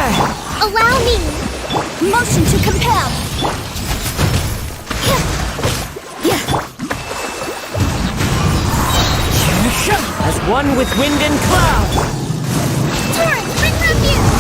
Allow me! Motion to compel! As one with wind and cloud. Turn! Bring refuge!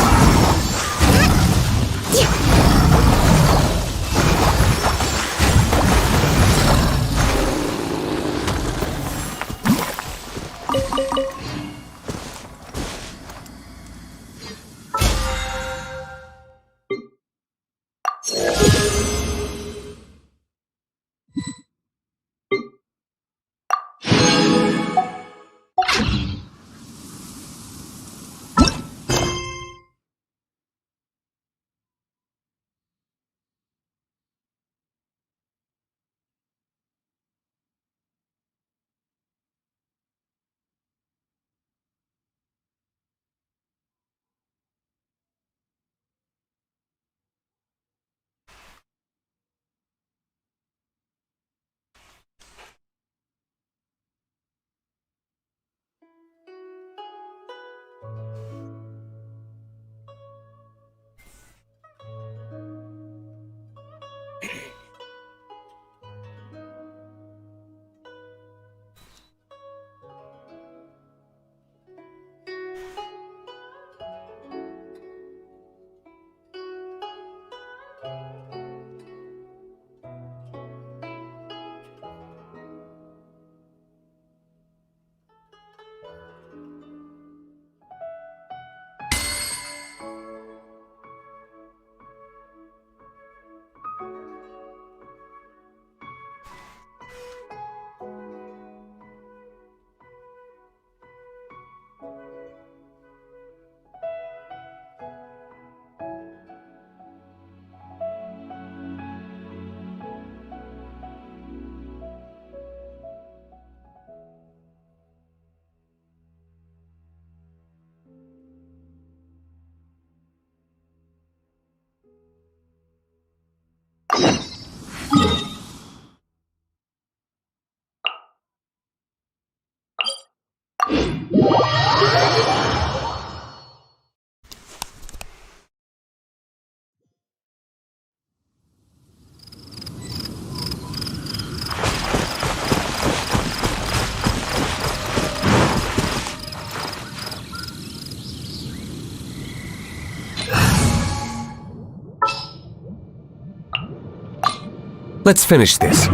Let's finish this.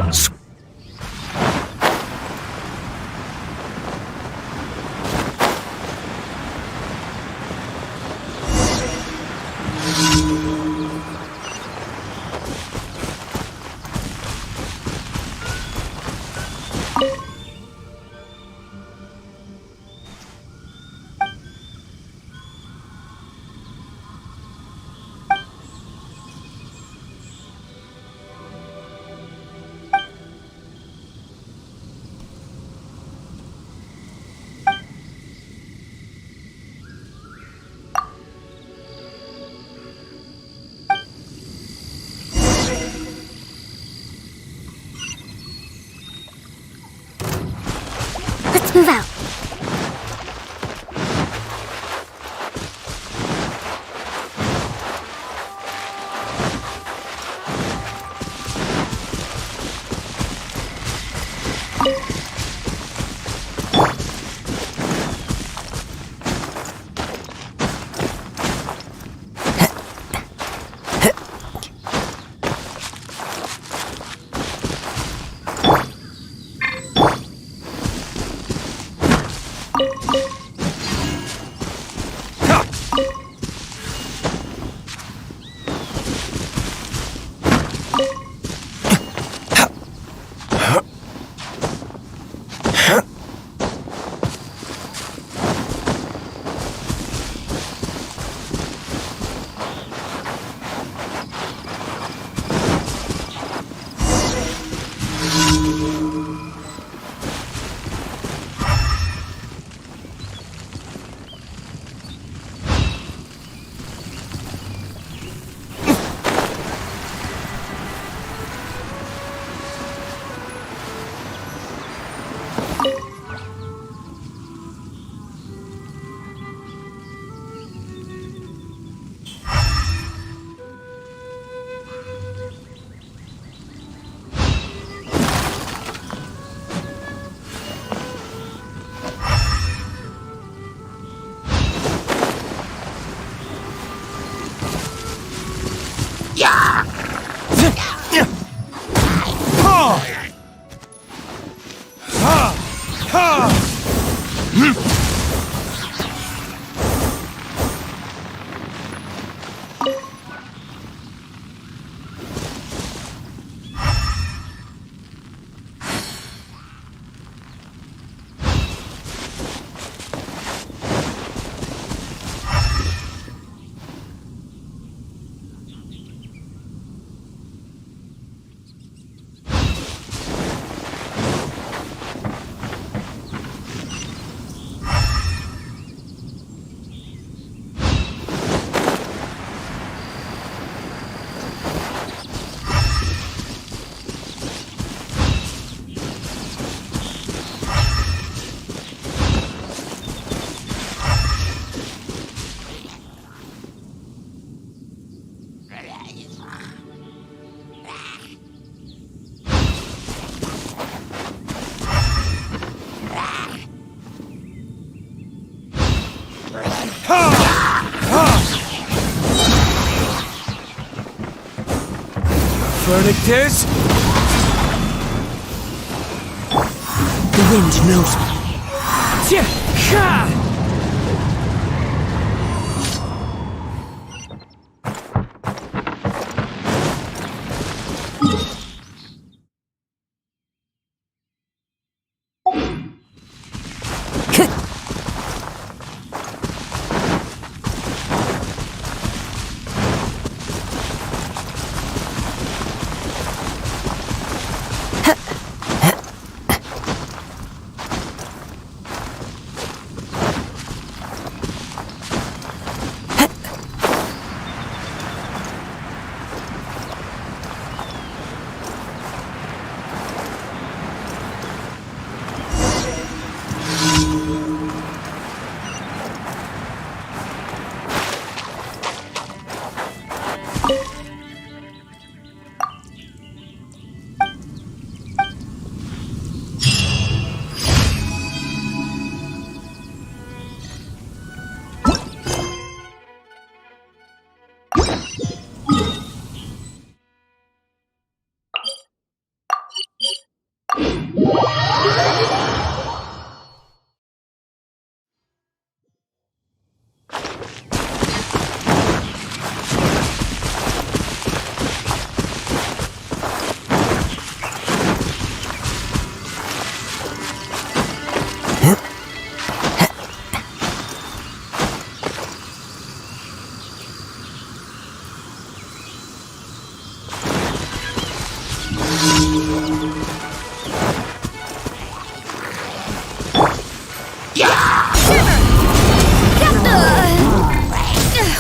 Let's move out. verdict is... The wind knows me.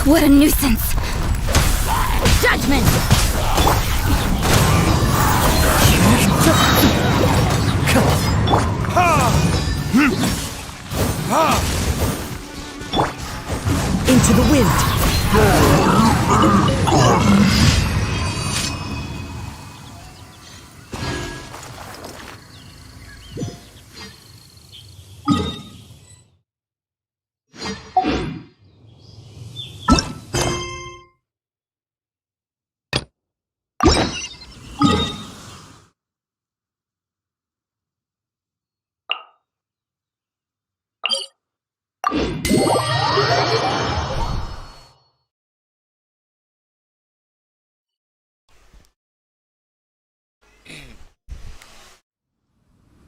What a nuisance! Judgment! Into the wind.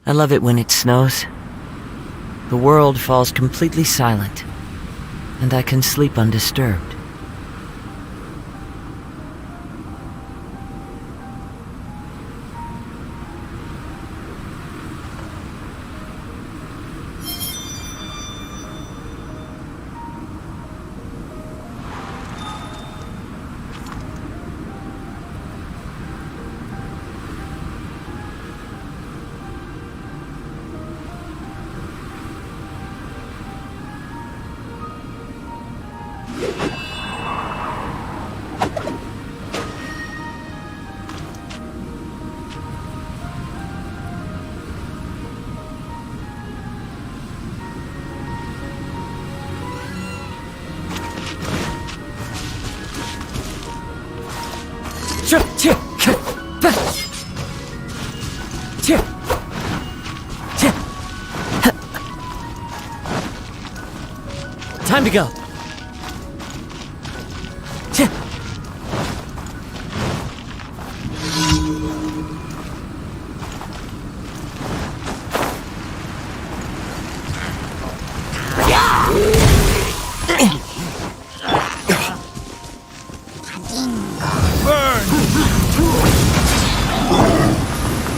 I love it when it snows. The world falls completely silent, and I can sleep undisturbed. Time to go.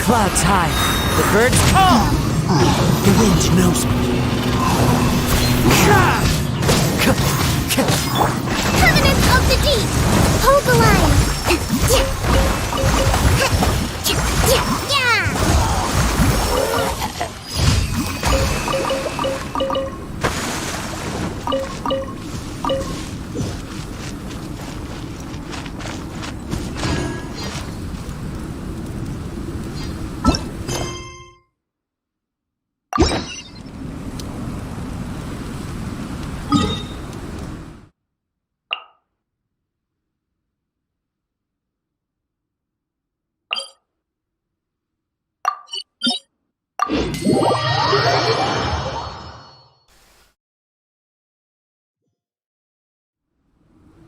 Clouds high, the birds call. The wind knows me. Covenant of the deep! Hold the line!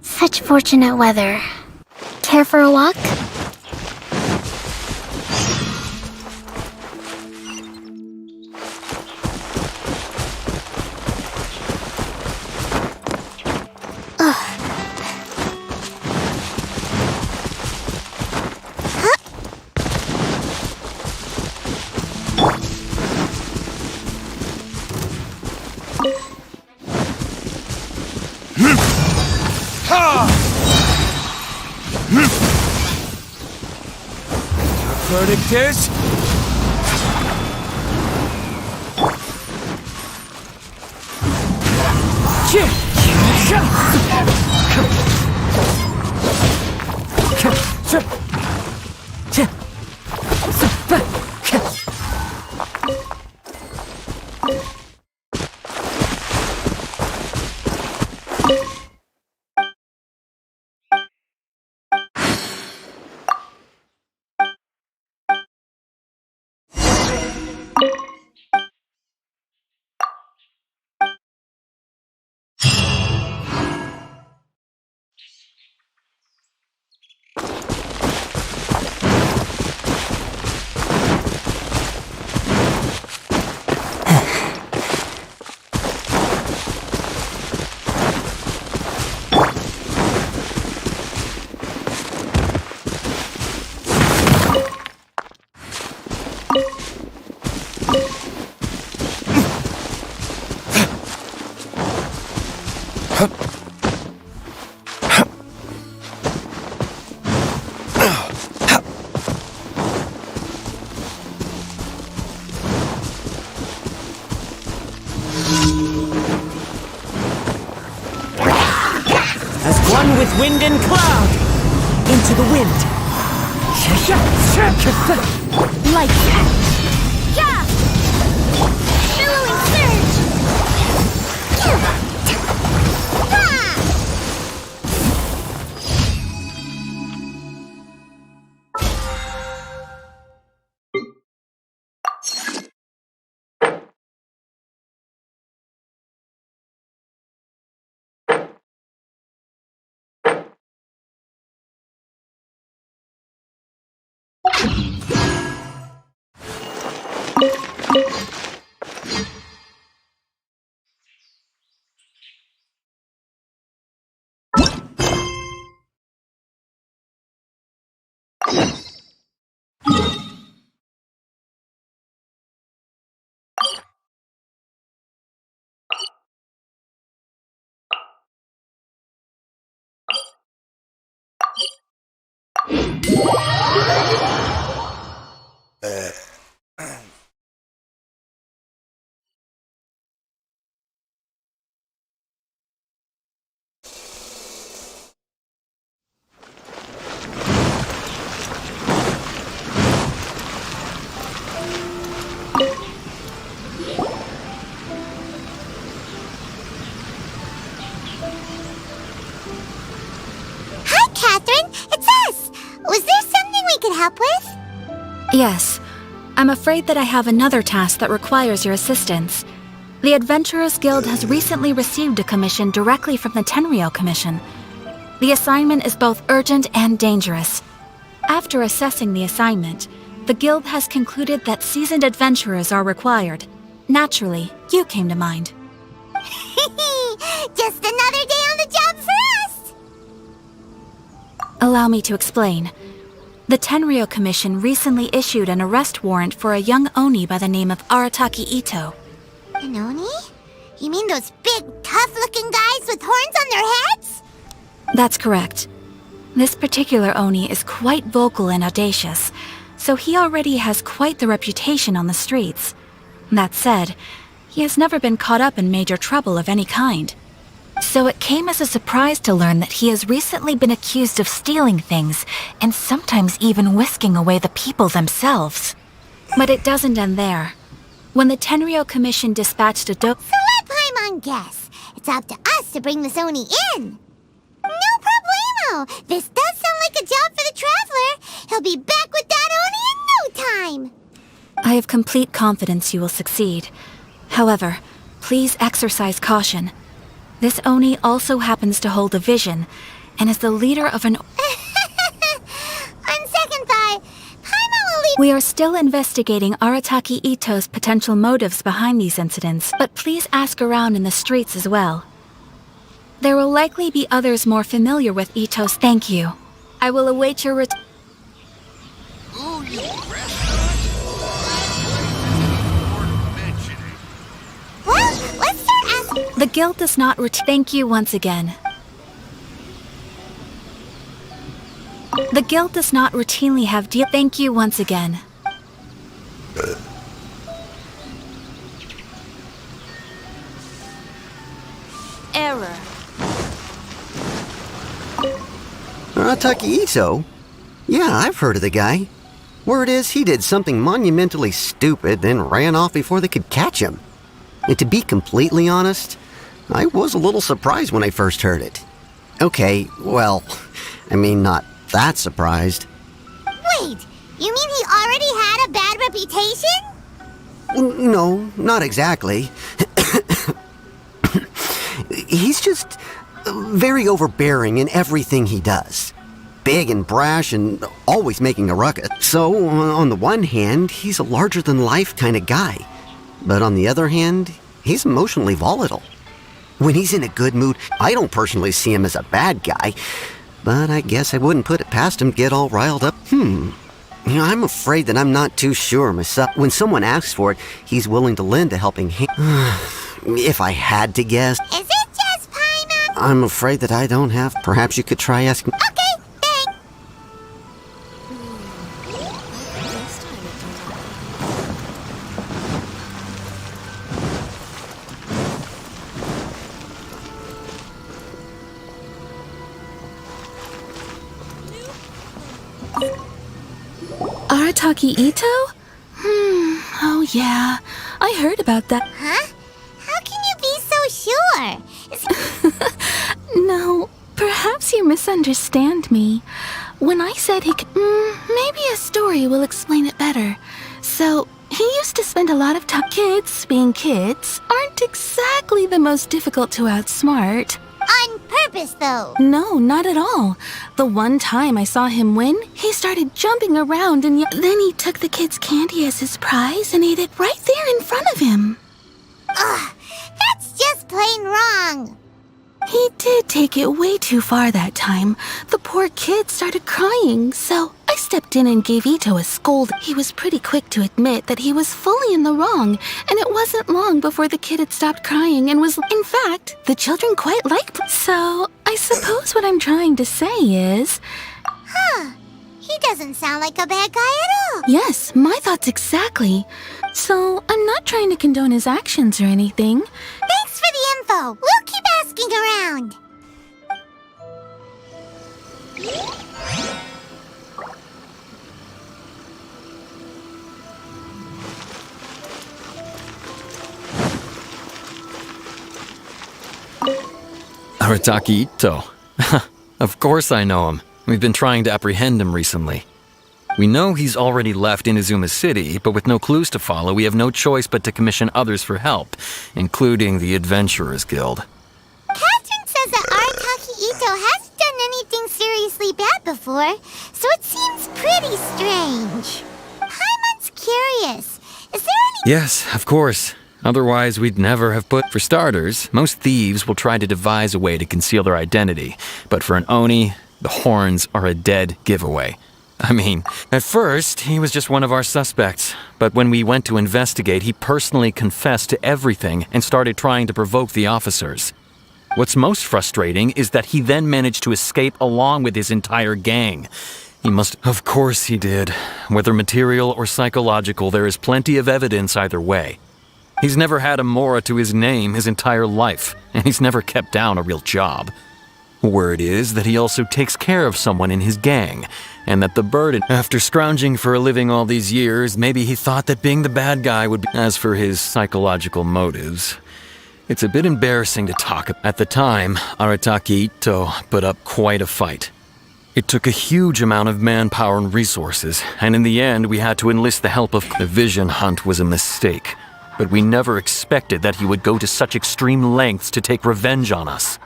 Such fortunate weather. Care for a walk? Verdict is... As one with wind and cloud, into the wind. Like that. Yeah! Billowing surge! Ah! Hi, Catherine. It's us. Was there something we could help with? Yes. I'm afraid that I have another task that requires your assistance. The Adventurers Guild has recently received a commission directly from the Tenryou Commission. The assignment is both urgent and dangerous. After assessing the assignment, the Guild has concluded that seasoned adventurers are required. Naturally, you came to mind. Just another day on the job for us! Allow me to explain. The Tenryou Commission recently issued an arrest warrant for a young Oni by the name of Arataki Ito. An Oni? You mean those big, tough-looking guys with horns on their heads? That's correct. This particular Oni is quite vocal and audacious, so he already has quite the reputation on the streets. That said, he has never been caught up in major trouble of any kind. So it came as a surprise to learn that he has recently been accused of stealing things, and sometimes even whisking away the people themselves. But it doesn't end there. When the Tenryou Commission dispatched a So let Paimon guess. It's up to us to bring this Oni in. No problemo! This does sound like a job for the Traveler. He'll be back with that Oni in no time. I have complete confidence you will succeed. However, please exercise caution. This Oni also happens to hold a vision, and is the leader of an... On second thought, Paimon will leave. We are still investigating Arataki Ito's potential motives behind these incidents, but please ask around in the streets as well. There will likely be others more familiar with Ito's... Thank you. I will await your Ooh, you restaurant? Well, let's start asking. The guild does not Thank you once again. The guild does not routinely have Thank you once again. Error. Arataki Ito? Yeah, I've heard of the guy. Word is he did something monumentally stupid, then ran off before they could catch him. And to be completely honest, I was a little surprised when I first heard it. Okay, well, I mean, not that surprised. Wait, you mean he already had a bad reputation? No, not exactly. He's just very overbearing in everything he does. Big and brash and always making a ruckus. So, on the one hand, he's a larger-than-life kind of guy. But on the other hand, he's emotionally volatile. When he's in a good mood, I don't personally see him as a bad guy. But I guess I wouldn't put it past him to get all riled up. I'm afraid that I'm not too sure myself. When someone asks for it, he's willing to lend a helping hand. If I had to guess, Is it just Paimon? I'm afraid that I don't have. Perhaps you could try asking. Okay, thanks. Arataki Ito? Oh yeah. I heard about that. Huh? How can you be so sure? No, perhaps you misunderstand me. When I said he could... maybe a story will explain it better. So, he used to spend a lot of time... Kids, being kids, aren't exactly the most difficult to outsmart. On purpose, though. No, not at all. The one time I saw him win, he started jumping around and then he took the kid's candy as his prize and ate it right there in front of him. Ugh, that's just plain wrong. He did take it way too far that time. The poor kid started crying, so I stepped in and gave Ito a scold. He was pretty quick to admit that he was fully in the wrong, and it wasn't long before the kid had stopped crying and was... In fact, the children quite liked... So, I suppose what I'm trying to say is... He doesn't sound like a bad guy at all. Yes, my thoughts exactly. So, I'm not trying to condone his actions or anything. Thanks for the info. We'll keep asking around. Arataki Ito. Of course I know him. We've been trying to apprehend him recently. We know he's already left Inazuma City, but with no clues to follow, we have no choice but to commission others for help, including the Adventurers Guild. Catherine says that Arataki Ito hasn't done anything seriously bad before, so it seems pretty strange. Paimon's curious. Is there any... Yes, of course. Otherwise, we'd never have put... For starters, most thieves will try to devise a way to conceal their identity, but for an Oni, the horns are a dead giveaway. I mean, at first, he was just one of our suspects, but when we went to investigate, he personally confessed to everything and started trying to provoke the officers. What's most frustrating is that he then managed to escape along with his entire gang. He must... Of course he did. Whether material or psychological, there is plenty of evidence either way. He's never had a Mora to his name his entire life, and he's never kept down a real job. Word is that he also takes care of someone in his gang, and that the burden... After scrounging for a living all these years, maybe he thought that being the bad guy would be... As for his psychological motives, it's a bit embarrassing to talk about. At the time, Arataki Ito put up quite a fight. It took a huge amount of manpower and resources, and in the end we had to enlist the help of... The vision hunt was a mistake, but we never expected that he would go to such extreme lengths to take revenge on us.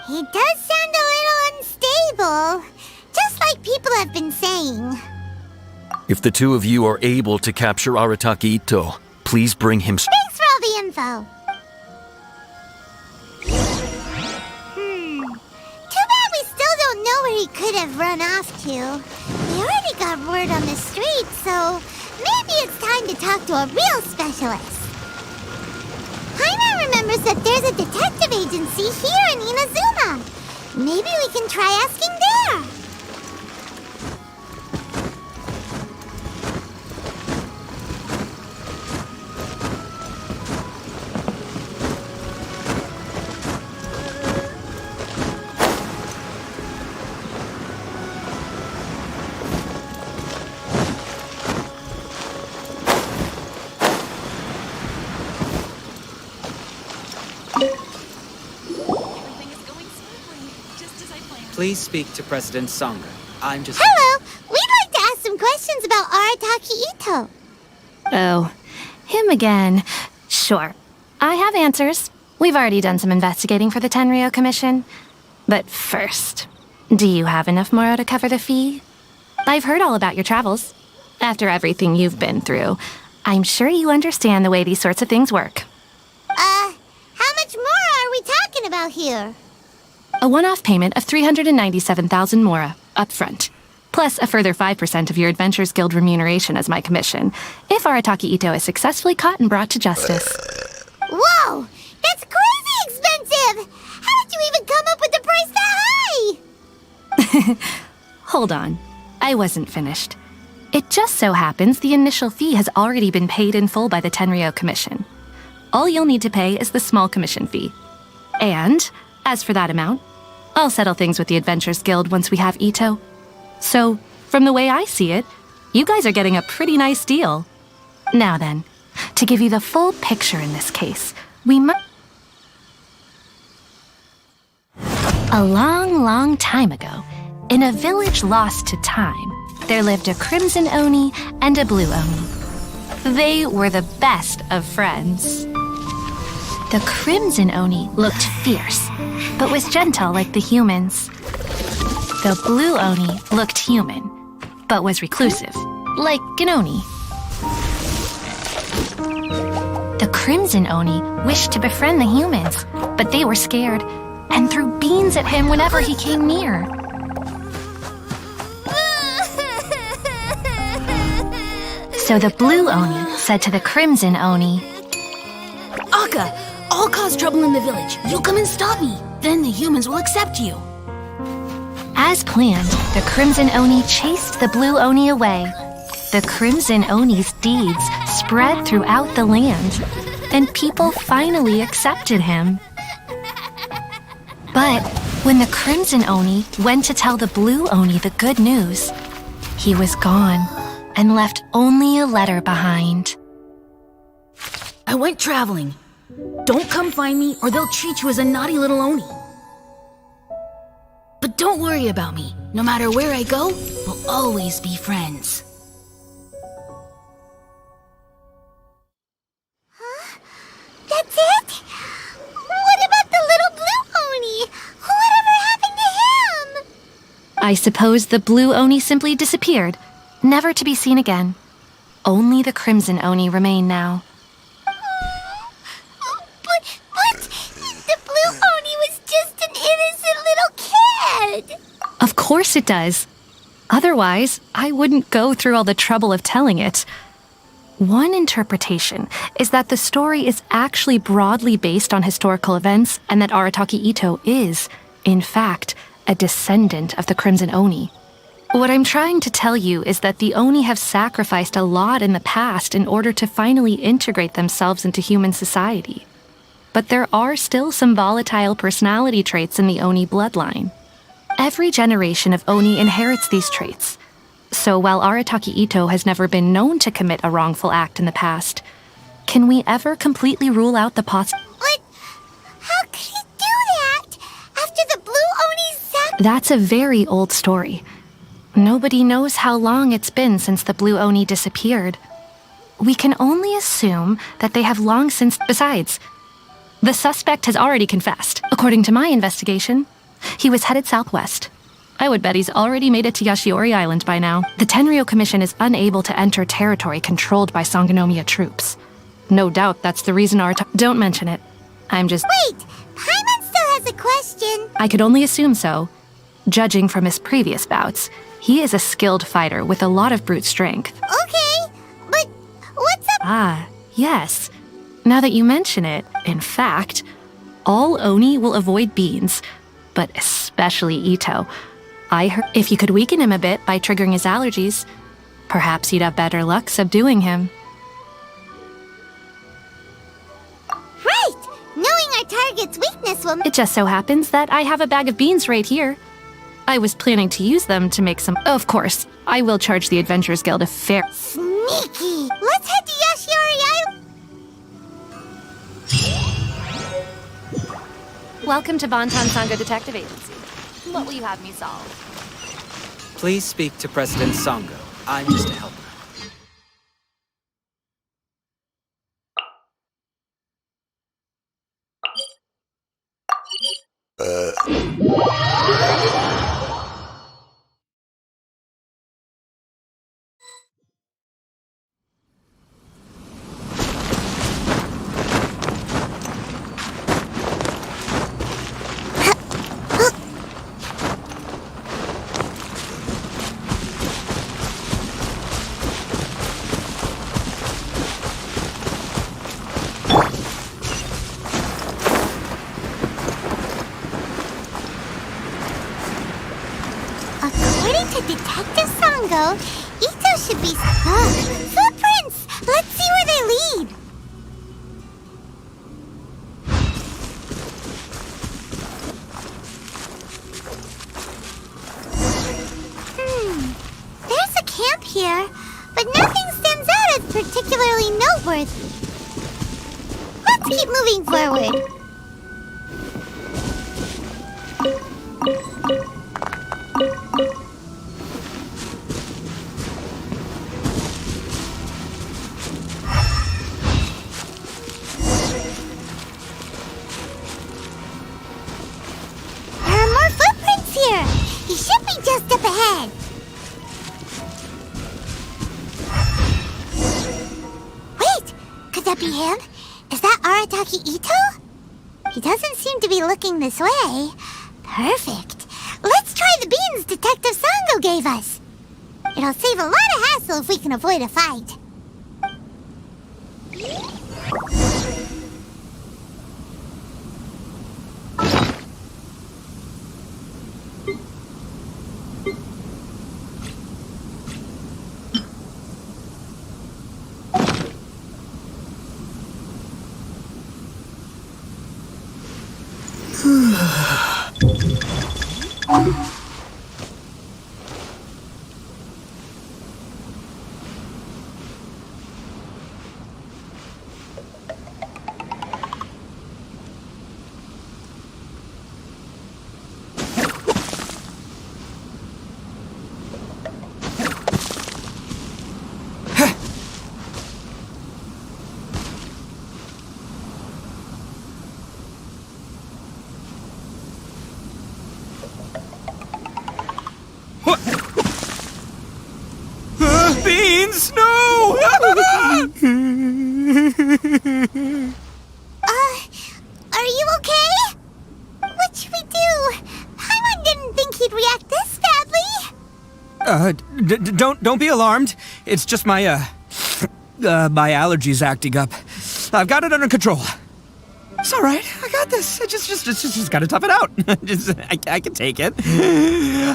He does sound a little unstable, just like people have been saying. If the two of you are able to capture Arataki Ito, please bring him... Thanks for all the info. Too bad we still don't know where he could have run off to. We already got word on the street, so maybe it's time to talk to a real specialist. Paimon remembers that there's a detective agency here in Inazuma. Maybe we can try asking there. Please speak to President Sangha. I'm just... Hello! We'd like to ask some questions about Arataki Ito. Oh, him again. Sure. I have answers. We've already done some investigating for the Tenryo Commission. But first, do you have enough Moro to cover the fee? I've heard all about your travels. After everything you've been through, I'm sure you understand the way these sorts of things work. How much more are we talking about here? A one-off payment of 397,000 Mora, up front. Plus a further 5% of your Adventures Guild remuneration as my commission, if Arataki Ito is successfully caught and brought to justice. Whoa! That's crazy expensive! How did you even come up with the price that high? Hold on. I wasn't finished. It just so happens the initial fee has already been paid in full by the Tenryo Commission. All you'll need to pay is the small commission fee. And, as for that amount, I'll settle things with the Adventures Guild once we have Ito. So, from the way I see it, you guys are getting a pretty nice deal. Now then, to give you the full picture in this case, we must... A long, long time ago, in a village lost to time, there lived a Crimson Oni and a Blue Oni. They were the best of friends. The Crimson Oni looked fierce, but was gentle like the humans. The Blue Oni looked human, but was reclusive, like an Oni. The Crimson Oni wished to befriend the humans, but they were scared and threw beans at him whenever he came near. So the Blue Oni said to the Crimson Oni, Akka, I'll cause trouble in the village. You come and stop me. Then the humans will accept you. As planned, the Crimson Oni chased the Blue Oni away. The Crimson Oni's deeds spread throughout the land, and people finally accepted him. But when the Crimson Oni went to tell the Blue Oni the good news, he was gone and left only a letter behind. I went traveling. Don't come find me or they'll treat you as a naughty little Oni. But don't worry about me. No matter where I go, we'll always be friends. Huh? That's it? What about the little Blue Oni? Whatever happened to him? I suppose the Blue Oni simply disappeared, never to be seen again. Only the Crimson Oni remain now. But the Blue Oni was just an innocent little kid. Of course it does. Otherwise, I wouldn't go through all the trouble of telling it. One interpretation is that the story is actually broadly based on historical events and that Arataki Ito is, in fact, a descendant of the Crimson Oni. What I'm trying to tell you is that the Oni have sacrificed a lot in the past in order to finally integrate themselves into human society. But there are still some volatile personality traits in the Oni bloodline. Every generation of Oni inherits these traits. So while Arataki Ito has never been known to commit a wrongful act in the past, can we ever completely rule out the But how could he do that? After the Blue Oni That's a very old story. Nobody knows how long it's been since the Blue Oni disappeared. We can only assume that they have long since. Besides, the suspect has already confessed. According to my investigation, he was headed southwest. I would bet he's already made it to Yashiori Island by now. The Tenryo Commission is unable to enter territory controlled by Sangonomiya troops. No doubt that's the reason our Don't mention it. I'm just. Wait! Paimon still has a question. I could only assume so. Judging from his previous bouts, he is a skilled fighter with a lot of brute strength. Okay, but what's up? Ah, yes. Now that you mention it, in fact, all Oni will avoid beans, but especially Ito. I heard if you could weaken him a bit by triggering his allergies, perhaps you'd have better luck subduing him. Right! Knowing our target's weakness will... It just so happens that I have a bag of beans right here. I was planning to use them to make some... Of course, I will charge the Adventurers Guild a fair... Sneaky! Let's head to Yashiori Island! Welcome to Bonton Sango Detective Agency. What will you have me solve? Please speak to President Sango. I'm just a helper. According to Detective Sango, Ito should be... Footprints! Let's see where they lead! There's a camp here, but nothing stands out as particularly noteworthy. Let's keep moving forward. There are more footprints here. He should be just up ahead. Wait, could that be him? Is that Arataki Ito? He doesn't seem to be looking this way. Perfect. Let's try the beans Detective Sango gave us. It'll save a lot of hassle if we can avoid a fight. Beans, no! Are you okay? What should we do? Paimon didn't think he'd react this badly. Don't be alarmed. It's just my my allergies acting up. I've got it under control. It's all right. I got this. I just gotta tough it out. I can take it.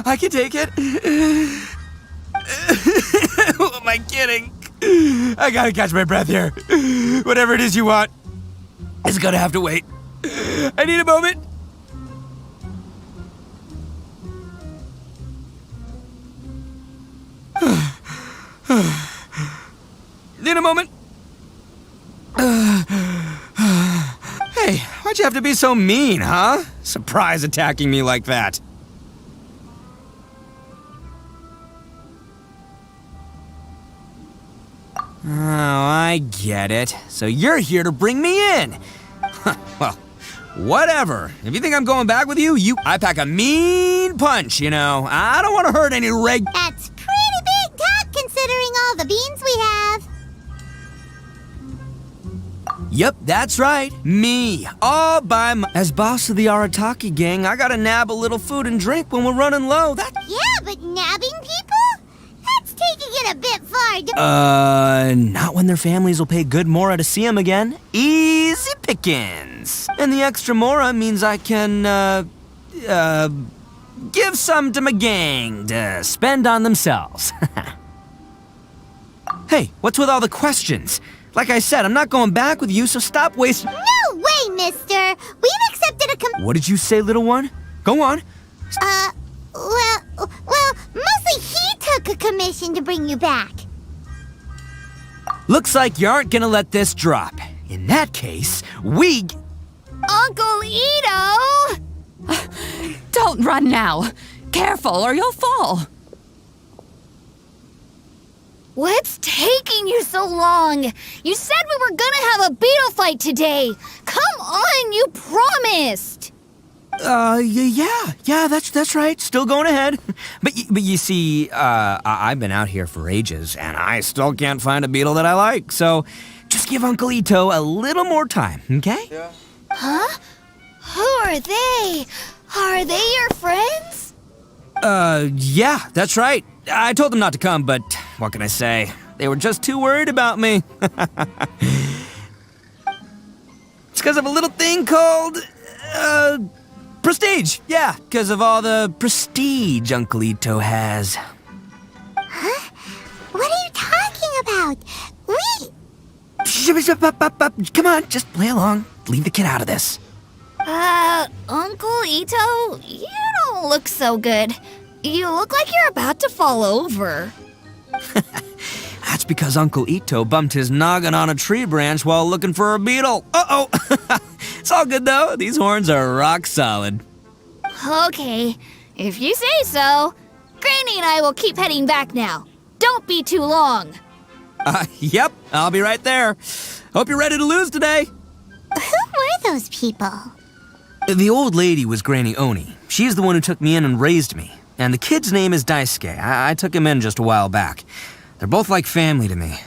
I can take it. Who am I kidding? I gotta catch my breath here. Whatever it is you want, it's gonna have to wait. I need a moment. Need a moment. Hey, why'd you have to be so mean, huh? Surprise attacking me like that. Oh, I get it. So you're here to bring me in. Well, whatever. If you think I'm going back with you, I pack a mean punch, you know. I don't want to hurt any That's pretty big talk considering all the beans we have. Yep, that's right. Me. All by As boss of the Arataki gang, I gotta nab a little food and drink when we're running low. Yeah, but nabbing people? That's taking it a bit far. Not when their families will pay good mora to see them again. Easy pickings. And the extra mora means I can, give some to my gang to spend on themselves. Hey, what's with all the questions? Like I said, I'm not going back with you, so stop wasting— No way, mister! We've accepted a What did you say, little one? Go on. Well, mostly he took a commission to bring you back. Looks like you aren't gonna let this drop. In that case, we— Uncle Ito! Don't run now. Careful or you'll fall. What's taking you so long? You said we were gonna have a beetle fight today. Come on, you promised. Yeah, that's right. Still going ahead. But you see, I've been out here for ages, and I still can't find a beetle that I like. So just give Uncle Ito a little more time, okay? Yeah. Huh? Who are they? Are they your friends? Yeah, that's right. I told them not to come, but what can I say? They were just too worried about me. It's because of a little thing called, prestige. Yeah, because of all the prestige Uncle Ito has. Huh? What are you talking about? Come on, just play along. Leave the kid out of this. Uncle Ito, you don't look so good. You look like you're about to fall over. That's because Uncle Ito bumped his noggin on a tree branch while looking for a beetle. Uh-oh. It's all good, though. These horns are rock solid. Okay, if you say so. Granny and I will keep heading back now. Don't be too long. Yep, I'll be right there. Hope you're ready to lose today. Who were those people? The old lady was Granny Oni. She's the one who took me in and raised me. And the kid's name is Daisuke. I took him in just a while back. They're both like family to me.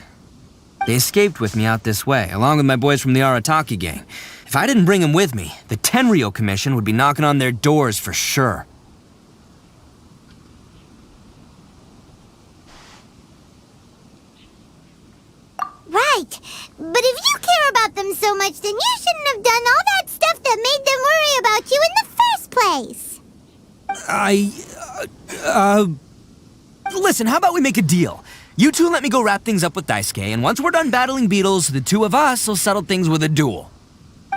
They escaped with me out this way, along with my boys from the Arataki gang. If I didn't bring them with me, the Tenryo Commission would be knocking on their doors for sure. Right, but if you care about them so much, then you shouldn't have done all that stuff that made them worry about you in the first place. Listen, how about we make a deal? You two let me go wrap things up with Daisuke, and once we're done battling beetles, the two of us will settle things with a duel.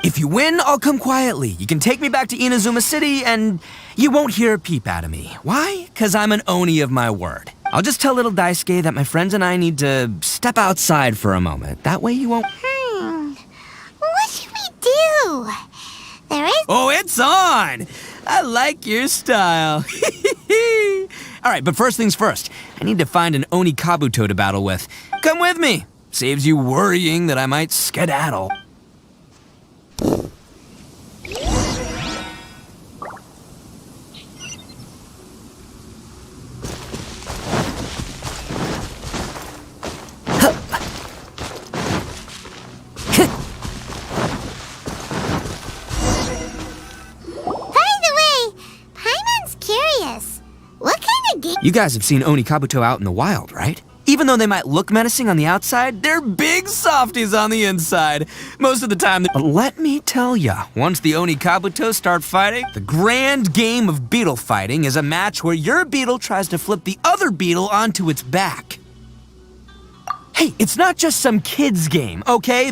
If you win, I'll come quietly. You can take me back to Inazuma City, and you won't hear a peep out of me. Why? 'Cause I'm an Oni of my word. I'll just tell little Daisuke that my friends and I need to step outside for a moment. That way you won't— What should we do? There is— Oh, it's on! I like your style. All right, but first things first. I need to find an Oni Kabuto to battle with. Come with me. Saves you worrying that I might skedaddle. You guys have seen Oni Kabuto out in the wild, right? Even though they might look menacing on the outside, they're big softies on the inside. Most of the time, but let me tell ya, once the Oni Kabuto start fighting, the grand game of beetle fighting is a match where your beetle tries to flip the other beetle onto its back. Hey, it's not just some kid's game, okay?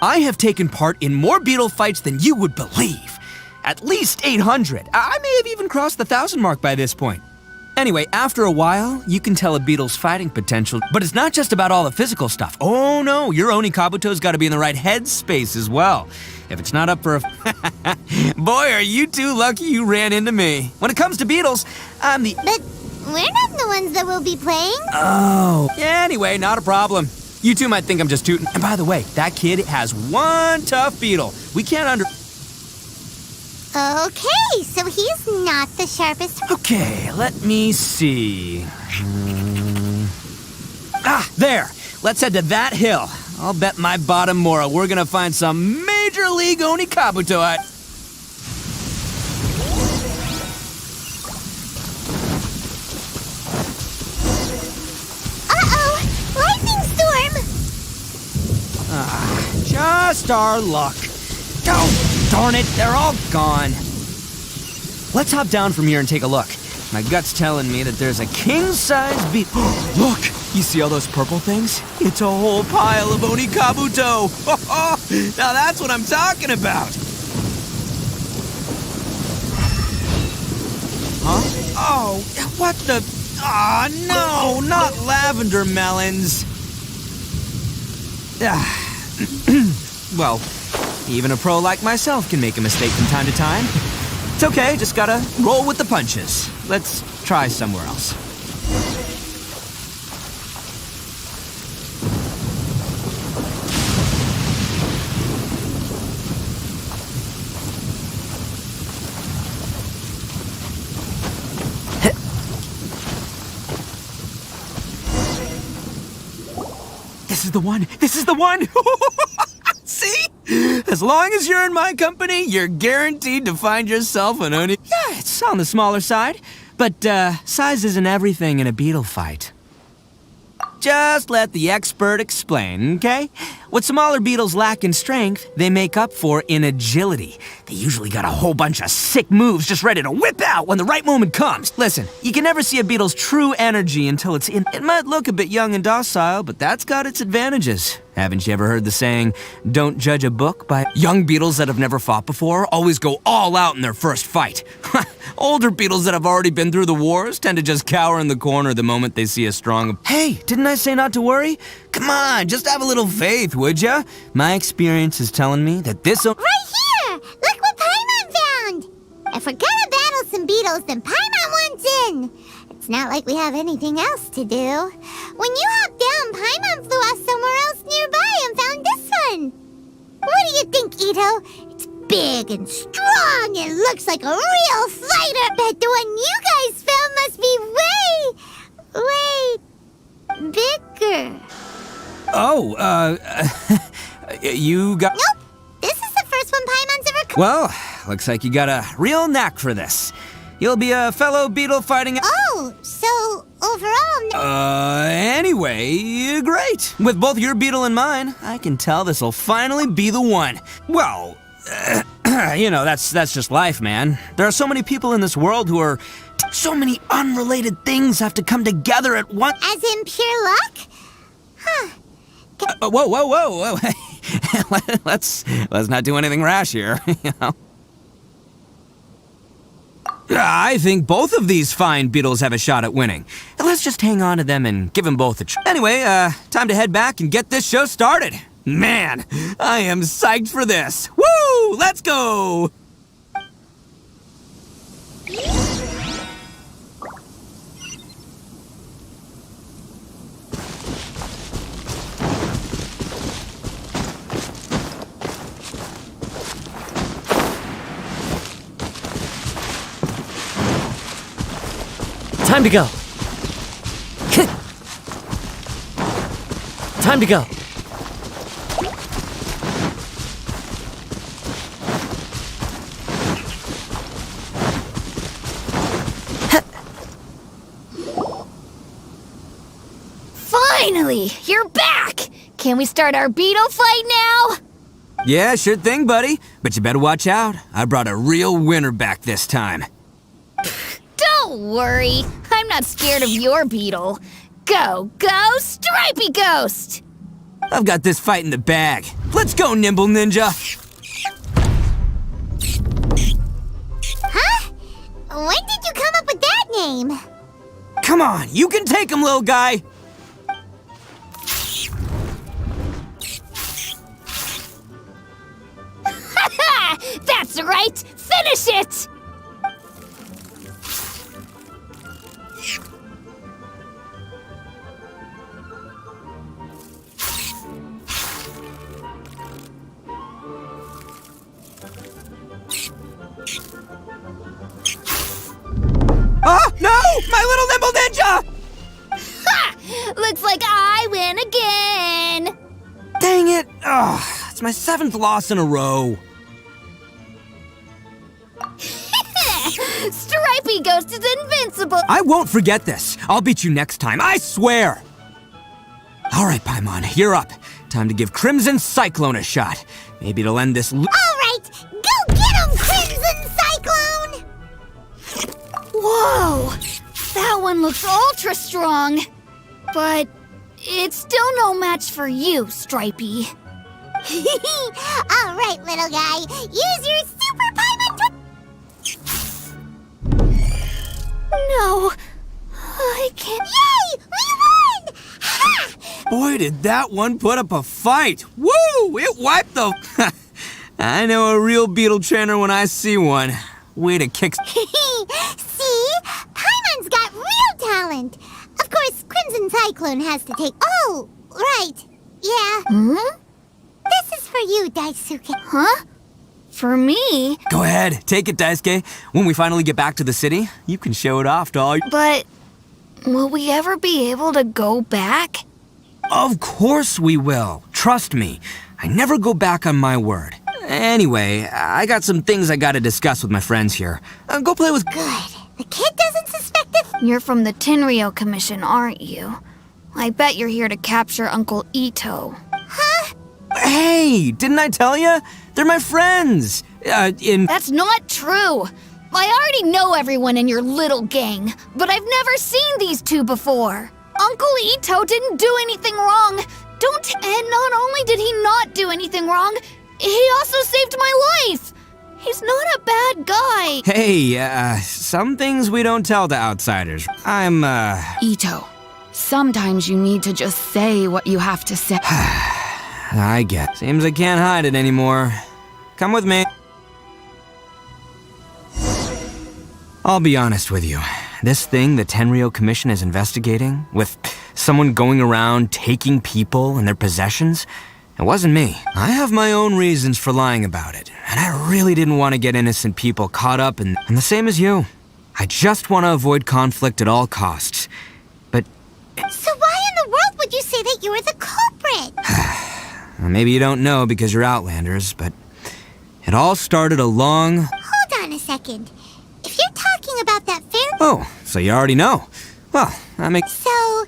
I have taken part in more beetle fights than you would believe. At least 800. I may have even crossed the 1,000 mark by this point. Anyway, after a while, you can tell a beetle's fighting potential, but it's not just about all the physical stuff. Oh no, your Oni Kabuto's gotta be in the right headspace as well. If it's not up for a— Boy, are you too lucky you ran into me. When it comes to beetles, I'm the— But we're not the ones that will be playing. Oh. Yeah, anyway, not a problem. You two might think I'm just tooting. And by the way, that kid has one tough beetle. We can't Okay, so he's not the sharpest. Okay, let me see. There. Let's head to that hill. I'll bet my bottom Mora we're gonna find some major league Oni Kabuto at. Lightning storm! Just our luck. Oh, darn it, they're all gone. Let's hop down from here and take a look. My gut's telling me that there's a king-size beet. Look! You see all those purple things? It's a whole pile of Oni Kabuto! Now that's what I'm talking about! Huh? Oh, what the... Ah, no, not lavender melons. Well, even a pro like myself can make a mistake from time to time. It's okay, just gotta roll with the punches. Let's try somewhere else. This is the one! This is the one! See? As long as you're in my company, you're guaranteed to find yourself an Oni. Yeah, it's on the smaller side, but size isn't everything in a beetle fight. Just let the expert explain, okay? What smaller beetles lack in strength, they make up for in agility. They usually got a whole bunch of sick moves just ready to whip out when the right moment comes. Listen, you can never see a beetle's true energy until it's in. It might look a bit young and docile, but that's got its advantages. Haven't you ever heard the saying, don't judge a book by... Young beetles that have never fought before always go all out in their first fight. Older beetles that have already been through the wars tend to just cower in the corner the moment they see a strong... Hey, didn't I say not to worry? Come on, just have a little faith, would ya? My experience is telling me that this... Right here! Look what Paimon found! If we're gonna battle some beetles, then Paimon wants in! It's not like we have anything else to do. When you hopped down, Paimon flew off somewhere else nearby and found this one. What do you think, Ito? It's big and strong and looks like a real fighter. Bet the one you guys found must be way bigger. Oh, you got... Nope. This is the first one Paimon's ever... Well, looks like you got a real knack for this. You'll be a fellow beetle fighting... Oh, so overall... Anyway, great. With both your beetle and mine, I can tell this'll finally be the one. Well, you know, that's just life, man. There are so many people in this world who are... So many unrelated things have to come together at once. As in pure luck? Huh. Whoa. let's not do anything rash here, you know. I think both of these fine beetles have a shot at winning. Let's just hang on to them and give them both a try. Anyway, time to head back and get this show started. Man, I am psyched for this. Woo! Let's go! Time to go. Time to go. Finally, you're back! Can we start our beetle fight now? Yeah, sure thing, buddy. But you better watch out. I brought a real winner back this time. Don't worry, I'm not scared of your beetle. Go, Stripey Ghost! I've got this fight in the bag. Let's go, Nimble Ninja! Huh? When did you come up with that name? Come on, you can take him, little guy! That's right! Finish it! my 7th loss in a row. Stripey Ghost is invincible! I won't forget this. I'll beat you next time, I swear! Alright, Paimon, you're up. Time to give Crimson Cyclone a shot. Maybe it'll end this Alright, go get him, Crimson Cyclone! Whoa! That one looks ultra strong. But it's still no match for you, Stripey. Alright, little guy, use your super Paimon No, I can't. Yay! We won! Ha! Boy, did that one put up a fight! Woo! It wiped the... I know a real beetle trainer when I see one. Way to kick... See? Paimon's got real talent. Of course, Crimson Cyclone has to take... Oh, right. Yeah. Hmm? This is for you, Daisuke. Huh? For me? Go ahead, take it, Daisuke. When we finally get back to the city, you can show it off to all... But will we ever be able to go back? Of course we will. Trust me. I never go back on my word. Anyway, I got some things I gotta discuss with my friends here. Go play with... Good. The kid doesn't suspect it. You're from the Tenryou Commission, aren't you? I bet you're here to capture Uncle Ito. Huh? Hey, didn't I tell you? They're my friends. That's not true. I already know everyone in your little gang, but I've never seen these two before. Uncle Ito didn't do anything wrong. And not only did he not do anything wrong, he also saved my life. He's not a bad guy. Hey, some things we don't tell to outsiders. Ito, sometimes you need to just say what you have to say. I get. Seems I can't hide it anymore. Come with me. I'll be honest with you. This thing the Tenryou Commission is investigating, with someone going around taking people and their possessions, it wasn't me. I have my own reasons for lying about it, and I really didn't want to get innocent people caught up in the same as you. I just want to avoid conflict at all costs. But... So why in the world would you say that you were the culprit? Maybe you don't know because you're Outlanders, but it all started a long... Hold on a second. If you're talking about that fairy... Oh, so you already know. Well, that makes... So,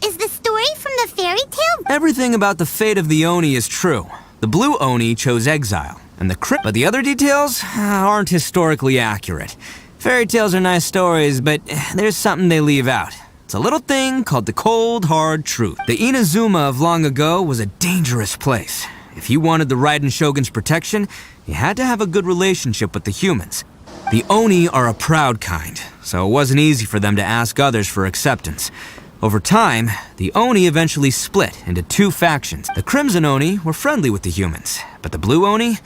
is the story from the fairy tale? Everything about the fate of the Oni is true. The blue Oni chose exile, and but the other details aren't historically accurate. Fairy tales are nice stories, but there's something they leave out. It's a little thing called the cold, hard truth. The Inazuma of long ago was a dangerous place. If you wanted the Raiden Shogun's protection, you had to have a good relationship with the humans. The Oni are a proud kind, so it wasn't easy for them to ask others for acceptance. Over time, the Oni eventually split into two factions. The Crimson Oni were friendly with the humans, but the Blue Oni,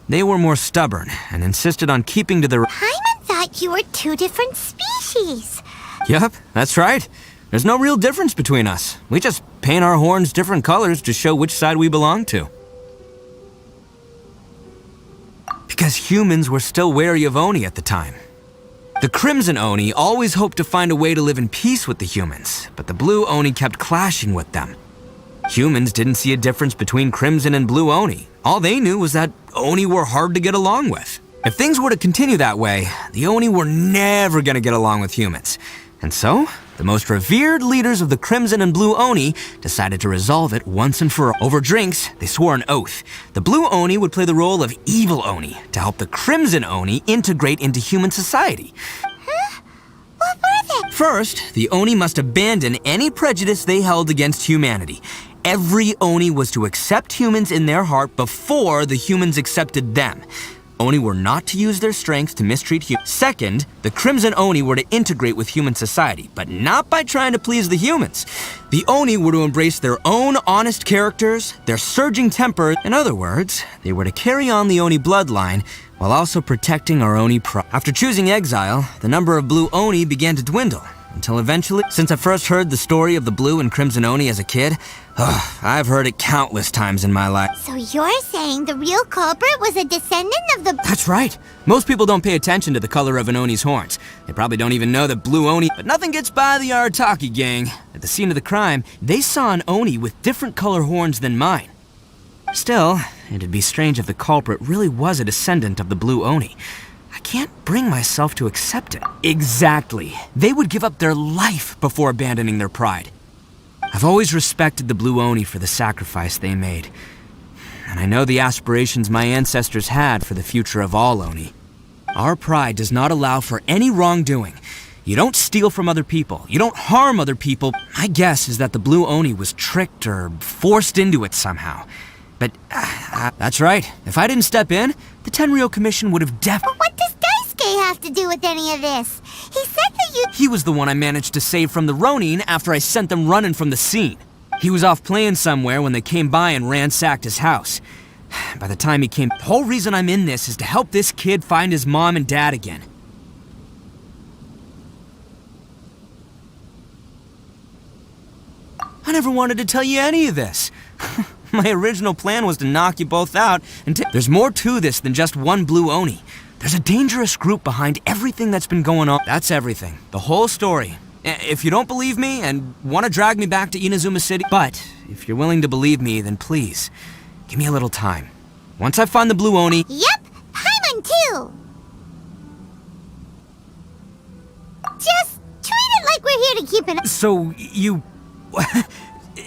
they were more stubborn and insisted on keeping to their... Paimon thought you were two different species. Yep, that's right. There's no real difference between us. We just paint our horns different colors to show which side we belong to. Because humans were still wary of Oni at the time. The Crimson Oni always hoped to find a way to live in peace with the humans, but the Blue Oni kept clashing with them. Humans didn't see a difference between Crimson and Blue Oni. All they knew was that Oni were hard to get along with. If things were to continue that way, the Oni were never gonna get along with humans. And so, the most revered leaders of the Crimson and Blue Oni decided to resolve it once and for all. Over drinks, they swore an oath. The Blue Oni would play the role of evil Oni to help the Crimson Oni integrate into human society. Huh? What were they? First, the Oni must abandon any prejudice they held against humanity. Every Oni was to accept humans in their heart before the humans accepted them. Oni were not to use their strength to mistreat humans. Second, the Crimson Oni were to integrate with human society, but not by trying to please the humans. The Oni were to embrace their own honest characters, their surging temper. In other words, they were to carry on the Oni bloodline while also protecting our Oni pride. After choosing exile, the number of Blue Oni began to dwindle, until eventually, since I first heard the story of the Blue and Crimson Oni as a kid, I've heard it countless times in my life. So you're saying the real culprit was a descendant of the... That's right. Most people don't pay attention to the color of an Oni's horns. They probably don't even know that Blue Oni... But nothing gets by the Arataki gang. At the scene of the crime, they saw an Oni with different color horns than mine. Still, It'd be strange if the culprit really was a descendant of the Blue Oni. I can't bring myself to accept it. Exactly. They would give up their life before abandoning their pride. I've always respected the Blue Oni for the sacrifice they made. And I know the aspirations my ancestors had for the future of all Oni. Our pride does not allow for any wrongdoing. You don't steal from other people. You don't harm other people. My guess is that the Blue Oni was tricked or forced into it somehow. But that's right. If I didn't step in, the Tenryou Commission would have But what does Daisuke have to do with any of this? He said that you... He was the one I managed to save from the Ronin after I sent them running from the scene. He was off playing somewhere when they came by and ransacked his house. By the time he came, the whole reason I'm in this is to help this kid find his mom and dad again. I never wanted to tell you any of this. My original plan was to knock you both out and there's more to this than just one Blue Oni. There's a dangerous group behind everything that's been going on. That's everything. The whole story. If you don't believe me and want to drag me back to Inazuma City, but if you're willing to believe me, then please, give me a little time. Once I find the Blue Oni... Yep, Paimon too! Just treat it like we're here to keep an... So, you...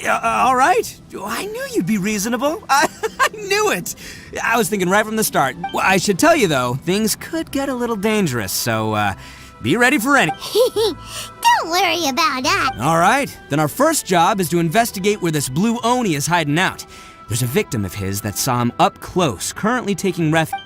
all right. I knew you'd be reasonable. I knew it. I was thinking right from the start. I should tell you, though, things could get a little dangerous, so, be ready for any... Don't worry about that. All right. Then our first job is to investigate where this Blue Oni is hiding out. There's a victim of his that saw him up close, currently taking refuge.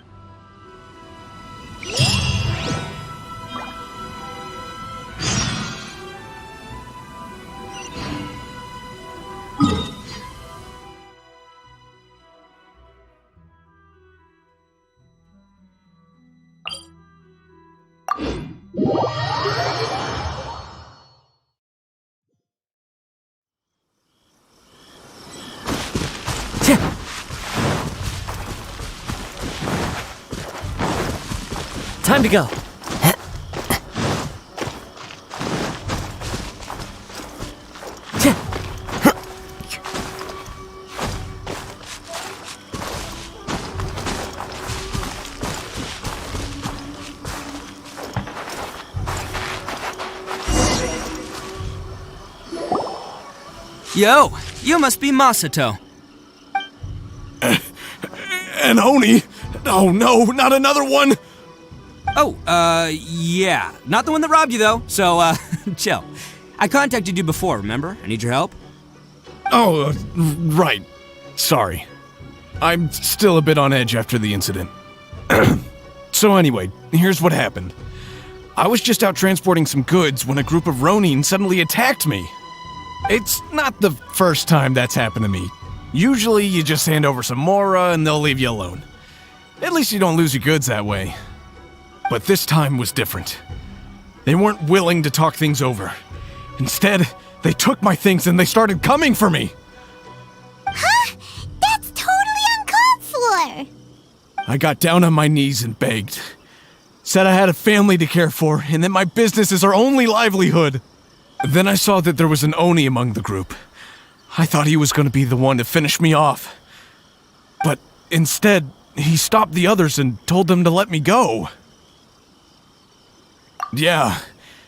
Time to go. Yo, you must be Masato. An Oni? Oh no, not another one! Oh, yeah. Not the one that robbed you, though, so, chill. I contacted you before, remember? I need your help. Oh, right. Sorry. I'm still a bit on edge after the incident. So anyway, here's what happened. I was just out transporting some goods when a group of Ronin suddenly attacked me. It's not the first time that's happened to me. Usually you just hand over some Mora and they'll leave you alone. At least you don't lose your goods that way. But this time was different. They weren't willing to talk things over. Instead, they took my things and they started coming for me. Huh? That's totally uncalled for! I got down on my knees and begged. Said I had a family to care for and that my business is our only livelihood. Then I saw that there was an Oni among the group. I thought he was going to be the one to finish me off. But instead, he stopped the others and told them to let me go. Yeah,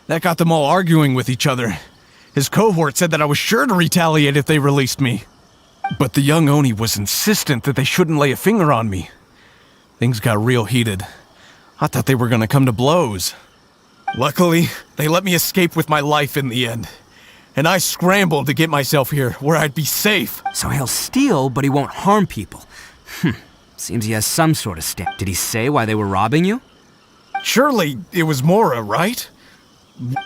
that got them all arguing with each other. His cohort said that I was sure to retaliate if they released me. But the young Oni was insistent that they shouldn't lay a finger on me. Things got real heated. I thought they were gonna come to blows. Luckily, they let me escape with my life in the end. And I scrambled to get myself here, where I'd be safe. So he'll steal, but he won't harm people. Seems he has some sort of stand. Did he say why they were robbing you? Surely it was Mora, right?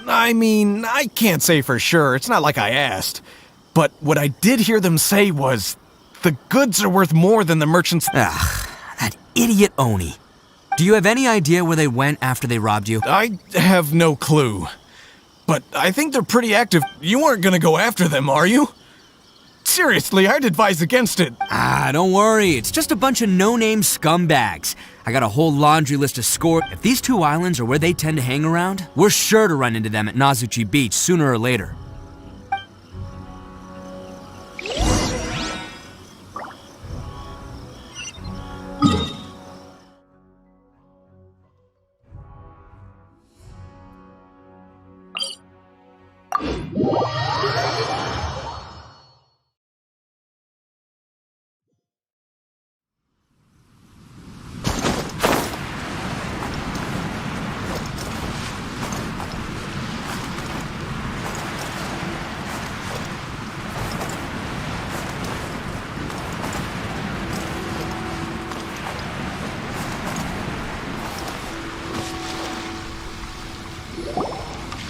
I mean, I can't say for sure. It's not like I asked. But what I did hear them say was, the goods are worth more than the merchants. Ugh, that idiot Oni. Do you have any idea where they went after they robbed you? I have no clue. But I think they're pretty active. You aren't gonna go after them, are you? Seriously, I'd advise against it. Don't worry. It's just a bunch of no-name scumbags. I got a whole laundry list of scores. If these two islands are where they tend to hang around, we're sure to run into them at Nazuchi Beach sooner or later.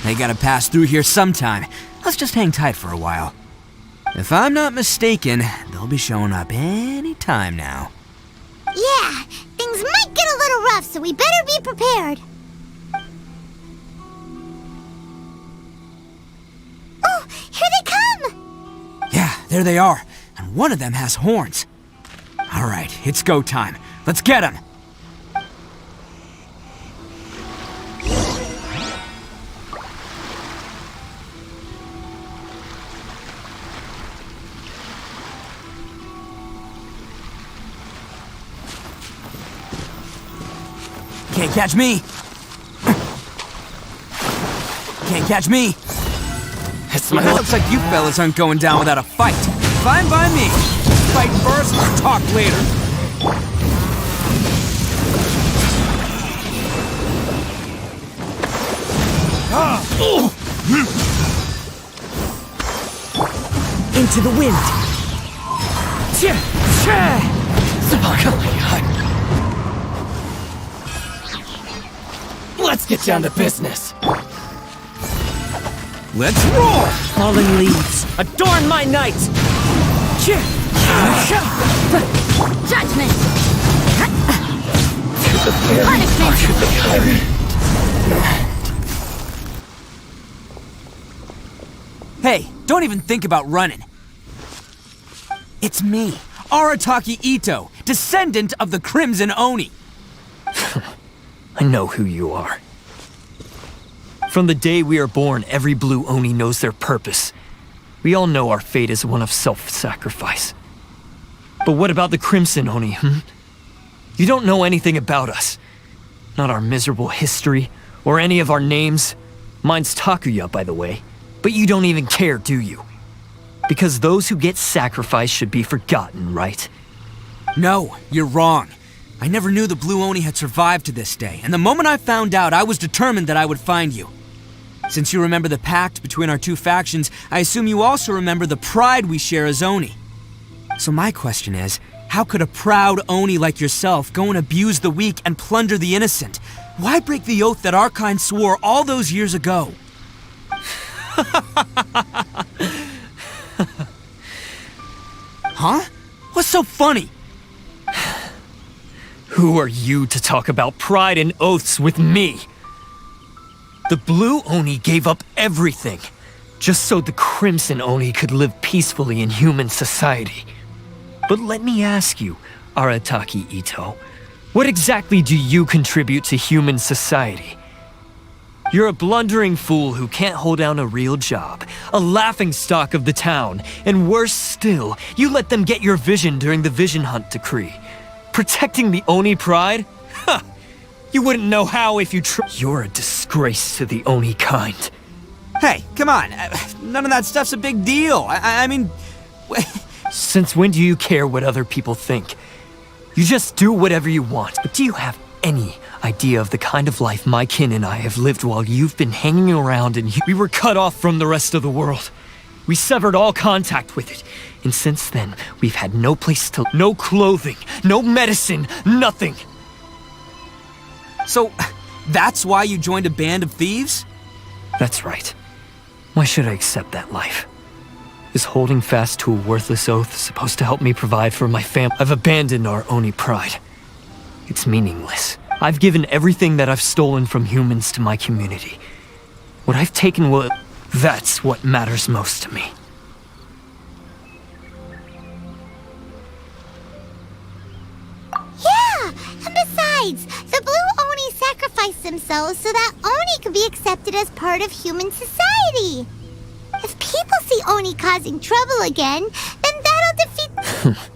They gotta pass through here sometime. Let's just hang tight for a while. If I'm not mistaken, they'll be showing up any time now. Yeah, things might get a little rough, so we better be prepared. Oh, here they come! Yeah, there they are. And one of them has horns. All right, it's go time. Let's get them! Can't catch me! Can't catch me! It's my Looks like you fellas aren't going down without a fight. Fine by me. Fight first, talk later. Into the wind. Let's get down to business. Let's roar! Falling leaves, adorn my night! Judgment! Punishment! Hey, don't even think about running. It's me, Arataki Ito, descendant of the Crimson Oni. I know who you are. From the day we are born, every blue Oni knows their purpose. We all know our fate is one of self-sacrifice. But what about the Crimson Oni, You don't know anything about us. Not our miserable history, or any of our names. Mine's Takuya, by the way. But you don't even care, do you? Because those who get sacrificed should be forgotten, right? No, you're wrong. I never knew the Blue Oni had survived to this day, and the moment I found out, I was determined that I would find you. Since you remember the pact between our two factions, I assume you also remember the pride we share as Oni. So my question is, how could a proud Oni like yourself go and abuse the weak and plunder the innocent? Why break the oath that our kind swore all those years ago? Huh? What's so funny? Who are you to talk about pride and oaths with me? The Blue Oni gave up everything, just so the Crimson Oni could live peacefully in human society. But let me ask you, Arataki Ito, what exactly do you contribute to human society? You're a blundering fool who can't hold down a real job, a laughingstock of the town, and worse still, you let them get your vision during the Vision Hunt decree. Protecting the Oni pride? Ha! You wouldn't know how if you You're a disgrace to the Oni kind. Hey, come on. None of that stuff's a big deal. I mean... Since when do you care what other people think? You just do whatever you want. But do you have any idea of the kind of life my kin and I have lived while you've been hanging around and we were cut off from the rest of the world? We severed all contact with it. And since then, we've had no place to... No clothing, no medicine, nothing. So, that's why you joined a band of thieves? That's right. Why should I accept that life? Is holding fast to a worthless oath supposed to help me provide for my family? I've abandoned our Oni pride. It's meaningless. I've given everything that I've stolen from humans to my community. What I've taken will... That's what matters most to me. Yeah, and besides, the Blue Oni sacrificed themselves so that Oni could be accepted as part of human society. If people see Oni causing trouble again, then that'll defeat...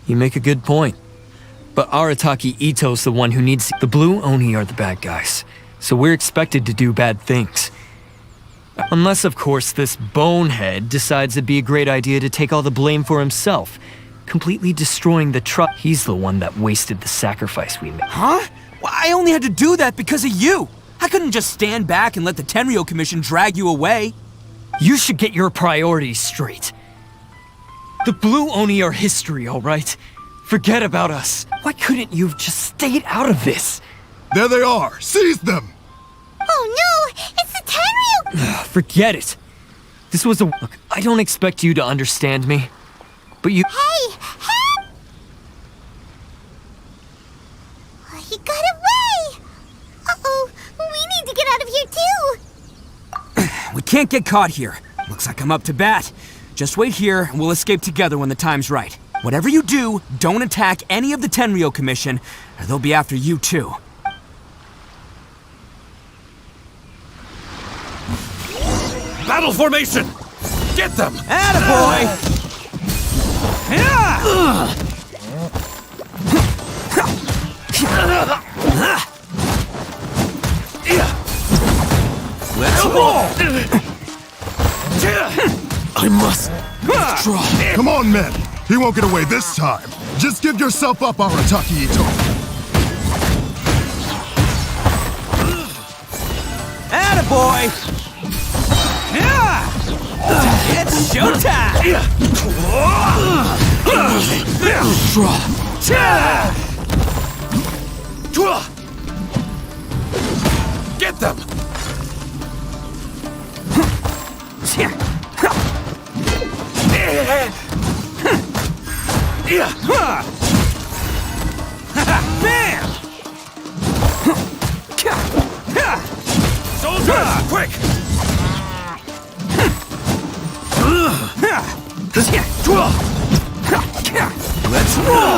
You make a good point. But Arataki Ito's the one who needs... The Blue Oni are the bad guys, so we're expected to do bad things. Unless, of course, this bonehead decides it'd be a great idea to take all the blame for himself, completely destroying the trust. He's the one that wasted the sacrifice we made. Huh? Well, I only had to do that because of you. I couldn't just stand back and let the Tenryo Commission drag you away. You should get your priorities straight. The Blue Oni are history, all right? Forget about us. Why couldn't you have just stayed out of this? There they are. Seize them. Oh no, it's the Tenryo Forget it. This was a... Look, I don't expect you to understand me, but you... Hey! Help! He got away! Uh-oh, we need to get out of here too! We can't get caught here. Looks like I'm up to bat. Just wait here, and we'll escape together when the time's right. Whatever you do, don't attack any of the Tenryou Commission, or they'll be after you too. Battle formation! Get them! Attaboy! Let's roll! I must try. Come on, men. He won't get away this time. Just give yourself up, Arataki Ito. Attaboy! It's showtime! Get them! Bam! Soldiers, quick! Let's roll!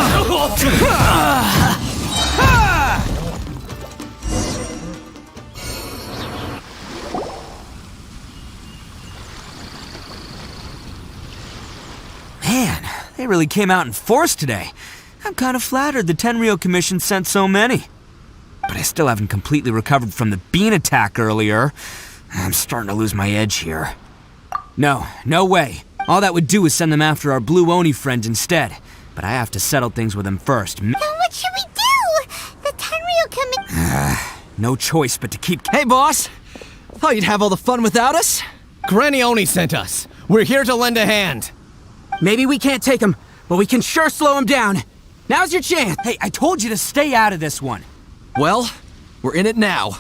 Man, they really came out in force today. I'm kind of flattered the Tenryou Commission sent so many. But I still haven't completely recovered from the bean attack earlier. I'm starting to lose my edge here. No way. All that would do is send them after our blue Oni friend instead. But I have to settle things with them first. Then what should we do? The Tenryou Commission... No choice but to keep... Hey, boss! Thought you'd have all the fun without us? Granny Oni sent us. We're here to lend a hand. Maybe we can't take him, but we can sure slow him down. Now's your chance. Hey, I told you to stay out of this one. Well, we're in it now.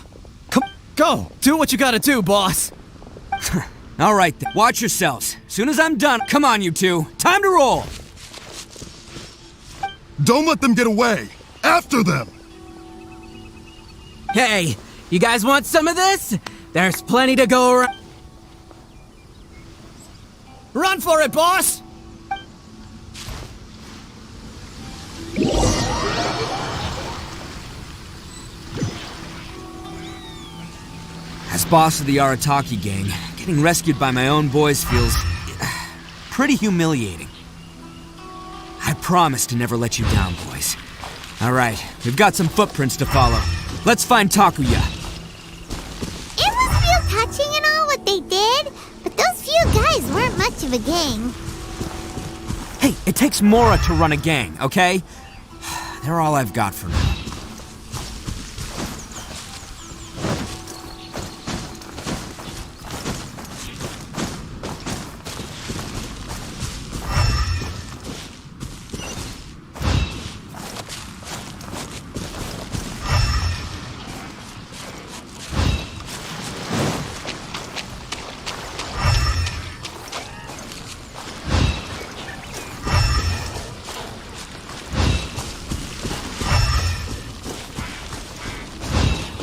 Come, go! Do what you gotta do, boss! All right, then. Watch yourselves. Soon as I'm done, come on, you two. Time to roll! Don't let them get away. After them. Hey, you guys want some of this? There's plenty to go around. Run for it, boss! As boss of the Arataki gang, getting rescued by my own boys feels pretty humiliating. I promise to never let you down, boys. All right, we've got some footprints to follow. Let's find Takuya. It was real touching and all what they did, but those few guys weren't much of a gang. Hey, it takes Mora to run a gang, okay? They're all I've got for now.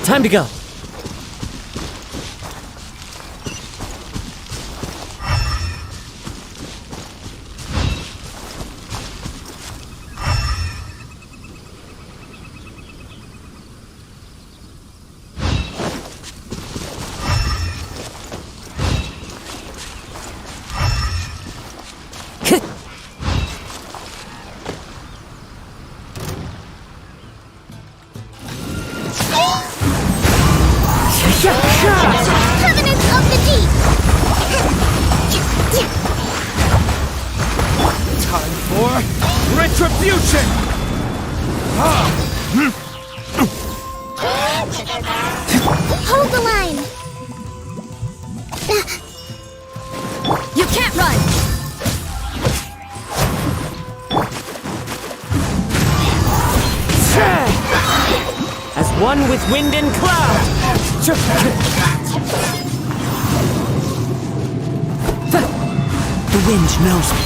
Time to go. Covenants of the Deep! Time for retribution! Hold the line! You can't run! As one with wind and cloud. The wind knows me.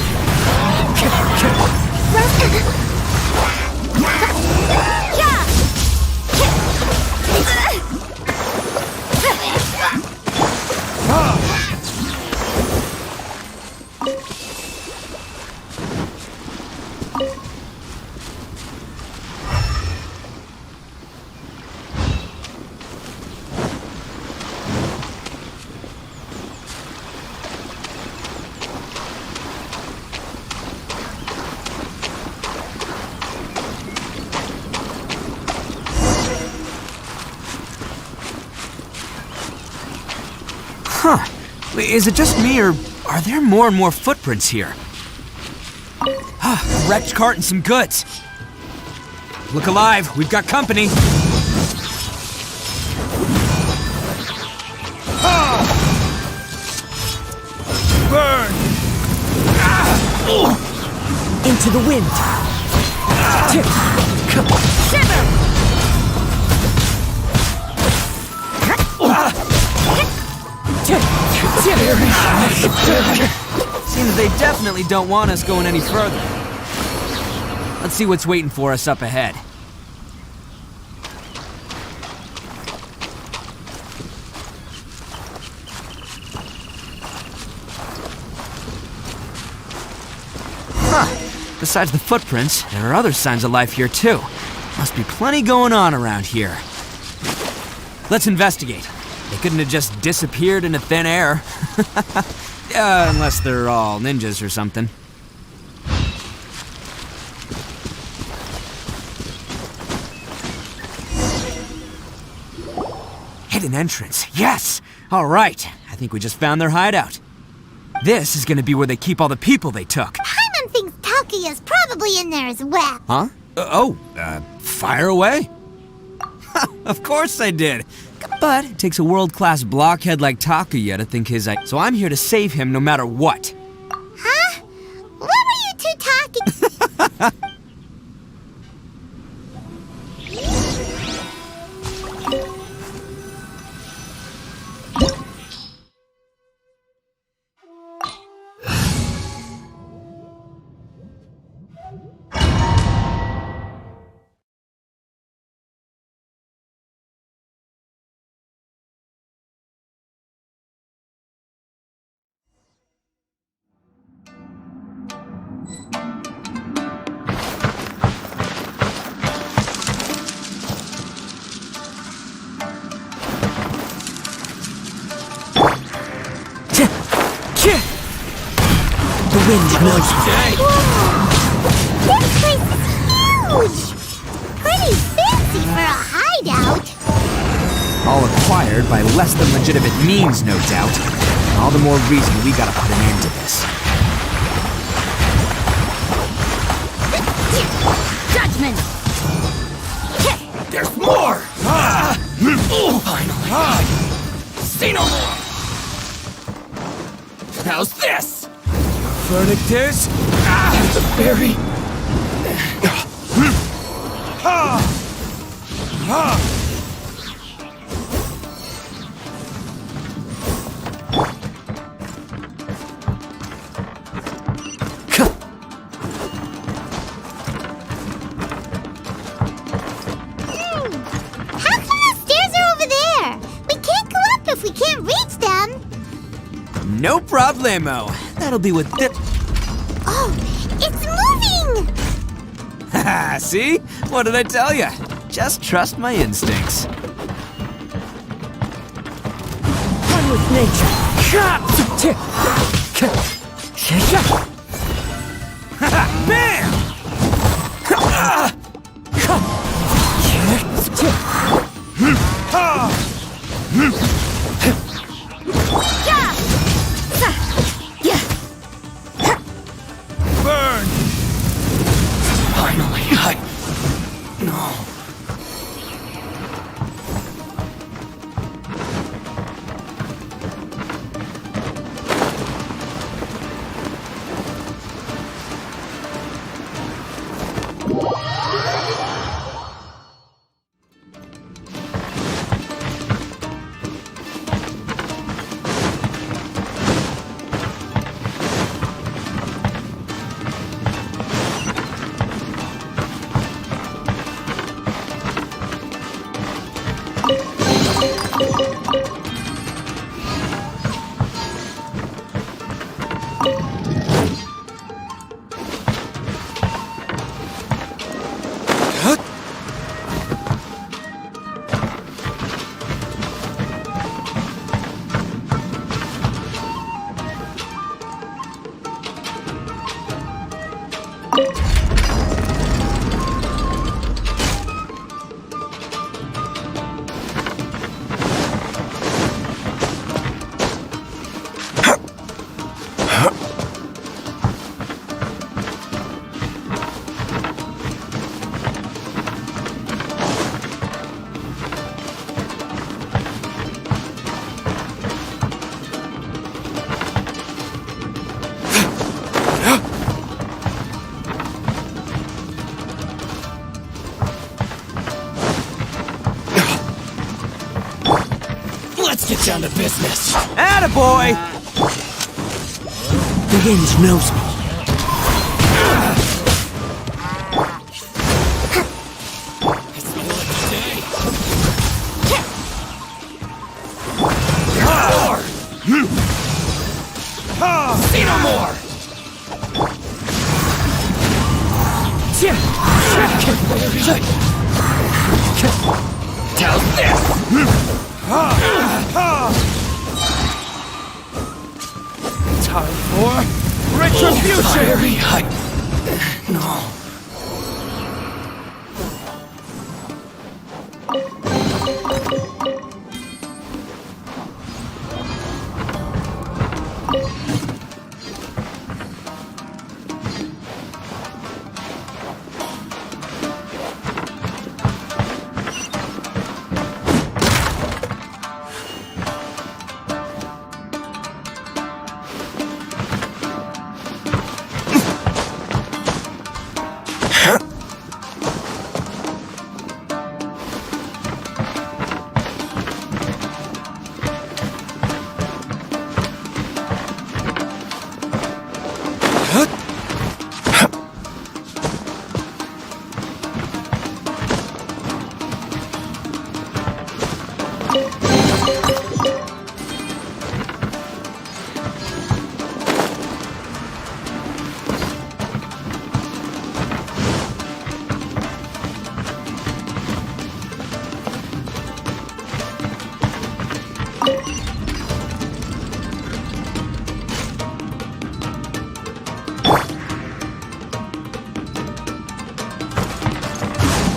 Huh. Is it just me, or are there more and more footprints here? A wrecked cart and some goods. Look alive, we've got company. Burn! Into the wind. Shiver! Seems they definitely don't want us going any further. Let's see what's waiting for us up ahead. Huh. Besides the footprints, there are other signs of life here too. Must be plenty going on around here. Let's investigate. They couldn't have just disappeared into thin air. Unless they're all ninjas or something. Hidden entrance, yes! All right, I think we just found their hideout. This is gonna be where they keep all the people they took. Paimon thinks Takuya's probably in there as well. Huh? Fire away. Of course I did. But it takes a world-class blockhead like Takuya to think his so I'm here to save him no matter what. Huh? What were you two talking? The wind knows me. This place is huge! Pretty fancy for a hideout. All acquired by less than legitimate means, no doubt. All the more reason we gotta put an end to this. Judgment! There's more! Finally! See no more! How's this? Verdict is... the fairy... How come the stairs are over there? We can't go up if we can't reach them. No problemo. That'll be with this... Oh, it's moving! Haha, see? What did I tell you? Just trust my instincts. One with nature. Bam! Burn! Finally, No. Let's get down to business. Attaboy! The hinge knows me. Say no more! How's this? Time for retribution! No.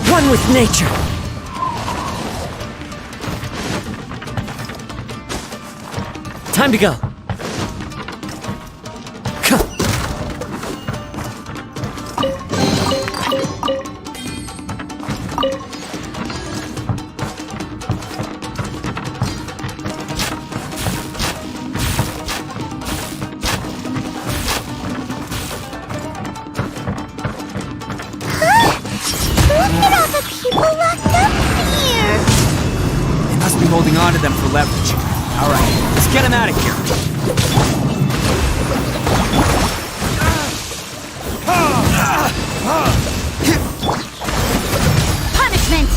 One with nature. Time to go. Holding on to them for leverage. All right, let's get him out of here. Punishment!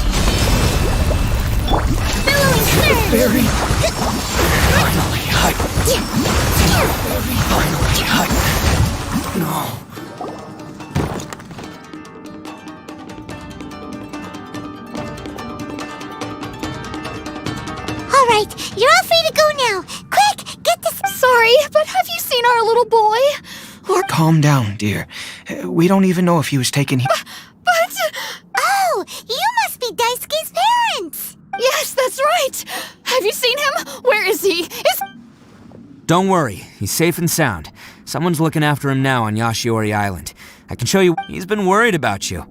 Billowing curve! Barry! Finally, Finally, No. Alright, you're all free to go now. Quick, get this. Sorry, but have you seen our little boy? Or Calm down, dear. We don't even know if he was taken here. But... Oh, you must be Daisuke's parents! Yes, that's right! Have you seen him? Where is he? Don't worry, he's safe and sound. Someone's looking after him now on Yashiori Island. I can show you. He's been worried about you.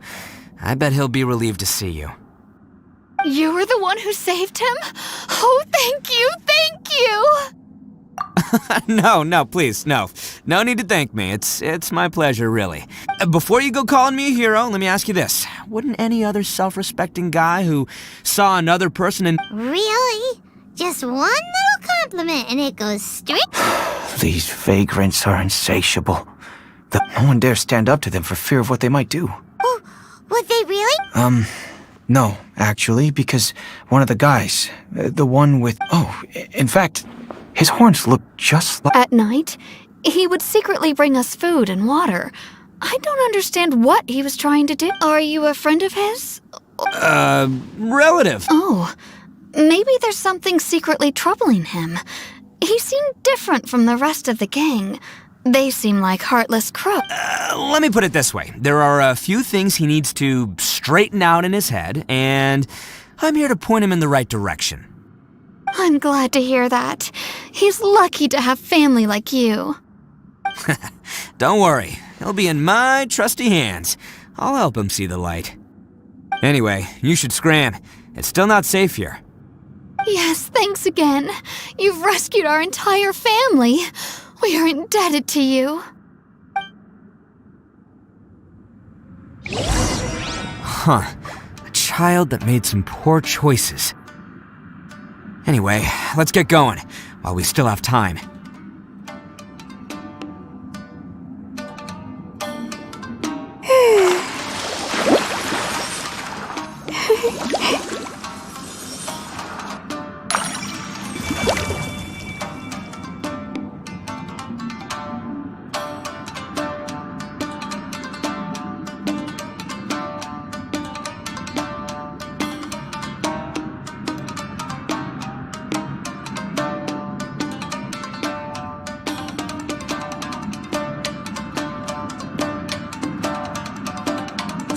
I bet he'll be relieved to see you. You were the one who saved him? Oh, thank you, thank you! No, please, no. No need to thank me. It's my pleasure, really. Before you go calling me a hero, let me ask you this. Wouldn't any other self-respecting guy who saw another person in... Really? Just one little compliment and it goes straight... These vagrants are insatiable. No one dares stand up to them for fear of what they might do. Oh, would they really? No, actually, because one of the guys, the one with... Oh, in fact, his horns look just like... At night, he would secretly bring us food and water. I don't understand what he was trying to do. Are you a friend of his? Relative. Oh, maybe there's something secretly troubling him. He seemed different from the rest of the gang. They seem like heartless crooks. Let me put it this way. There are a few things he needs to straighten out in his head, and I'm here to point him in the right direction. I'm glad to hear that. He's lucky to have family like you. Don't worry. He'll be in my trusty hands. I'll help him see the light. Anyway, you should scram. It's still not safe here. Yes, thanks again. You've rescued our entire family. We are indebted to you. Huh. A child that made some poor choices. Anyway, let's get going, while we still have time.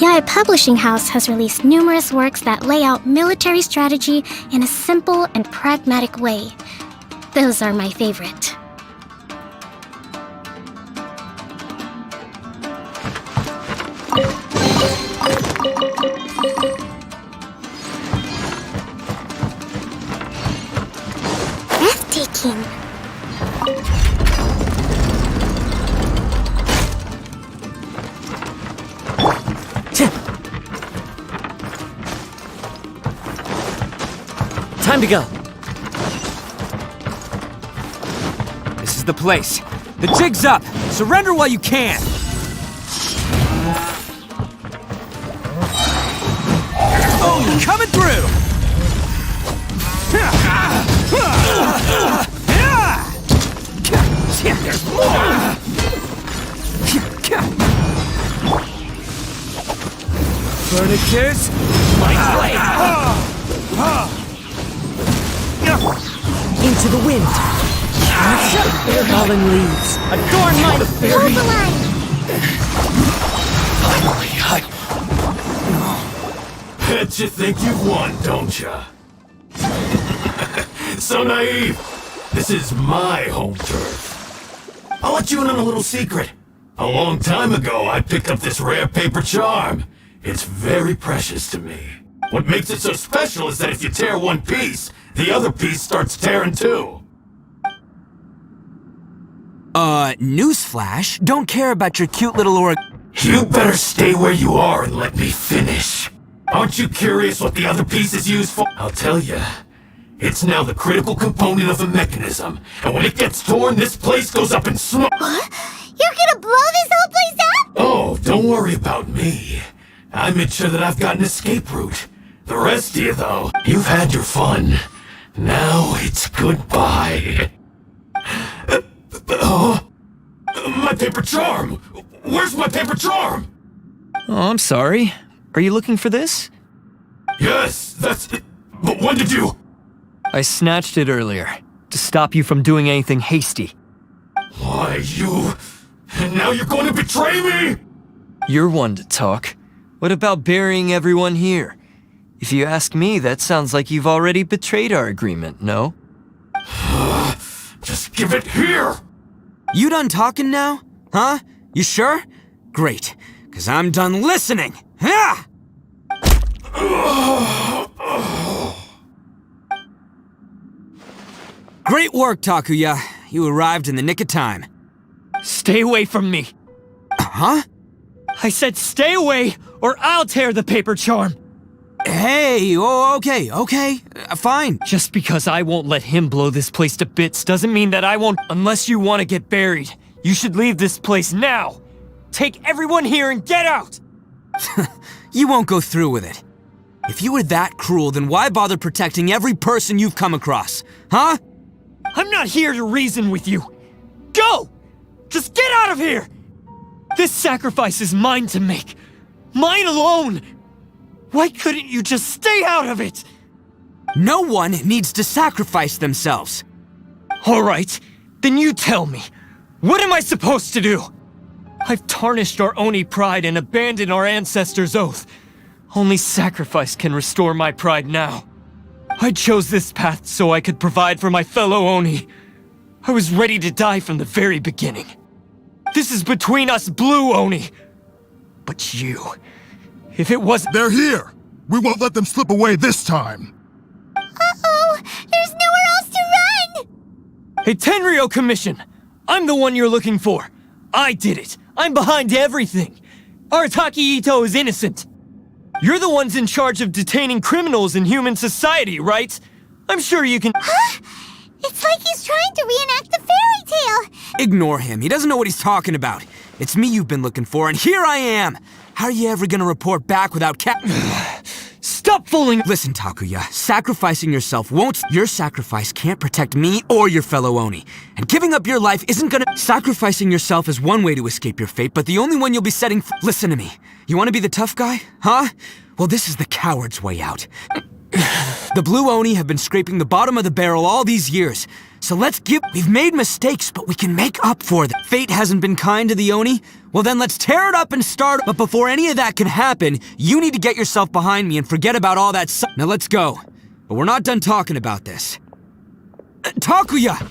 Yae Publishing House has released numerous works that lay out military strategy in a simple and pragmatic way. Those are my favorite. Breathtaking. Time to go. This is the place. The jig's up. Surrender while you can. Oh, coming through. There's more. Furniture's my blade. Into the wind. Fallen leaves. Adorn my Hold the line. Finally, Bet you think you've won, don't ya? So naive. This is my home turf. I'll let you in on a little secret. A long time ago, I picked up this rare paper charm. It's very precious to me. What makes it so special is that if you tear one piece, the other piece starts tearing too. Newsflash, don't care about your cute little You better stay where you are and let me finish. Aren't you curious what the other piece is used for? I'll tell you. It's now the critical component of the mechanism, and when it gets torn, this place goes up in smoke. What? You're gonna blow this whole place up? Oh, don't worry about me. I made sure that I've got an escape route. The rest of you, though, you've had your fun. Now it's goodbye. My paper charm! Where's my paper charm? Oh, I'm sorry. Are you looking for this? Yes, that's it. But when did you... I snatched it earlier, to stop you from doing anything hasty. Why, you... And now you're going to betray me? You're one to talk. What about burying everyone here? If you ask me, that sounds like you've already betrayed our agreement, no? Just give it here! You done talking now? Huh? You sure? Great, 'cause I'm done listening! Ha! Great work, Takuya. You arrived in the nick of time. Stay away from me! Huh? I said stay away, or I'll tear the paper charm! Hey, oh, okay, fine. Just because I won't let him blow this place to bits doesn't mean that I won't. Unless you want to get buried, you should leave this place now! Take everyone here and get out! You won't go through with it. If you were that cruel, then why bother protecting every person you've come across? Huh? I'm not here to reason with you! Go! Just get out of here! This sacrifice is mine to make. Mine alone! Why couldn't you just stay out of it? No one needs to sacrifice themselves. All right, then you tell me. What am I supposed to do? I've tarnished our Oni pride and abandoned our ancestors' oath. Only sacrifice can restore my pride now. I chose this path so I could provide for my fellow Oni. I was ready to die from the very beginning. This is between us Blue Oni. But you, if it wasn't— They're here! We won't let them slip away this time! Uh-oh! There's nowhere else to run! Hey, Tenryo Commission! I'm the one you're looking for. I did it. I'm behind everything. Arataki Ito is innocent. You're the ones in charge of detaining criminals in human society, right? I'm sure you can— Huh? It's like he's trying to reenact the fairy tale! Ignore him. He doesn't know what he's talking about. It's me you've been looking for, and here I am! How are you ever gonna report back without Stop fooling— Listen, Takuya, sacrificing yourself won't— Your sacrifice can't protect me or your fellow Oni. And giving up your life isn't gonna— Sacrificing yourself is one way to escape your fate, but the only one you'll be setting— Listen to me. You wanna be the tough guy? Huh? Well, this is the coward's way out. The Blue Oni have been scraping the bottom of the barrel all these years. So we've made mistakes, but we can make up for them. Fate hasn't been kind to the Oni? Well then let's tear it up and start. But before any of that can happen, you need to get yourself behind me and forget about all that Now let's go. But we're not done talking about this. Takuya!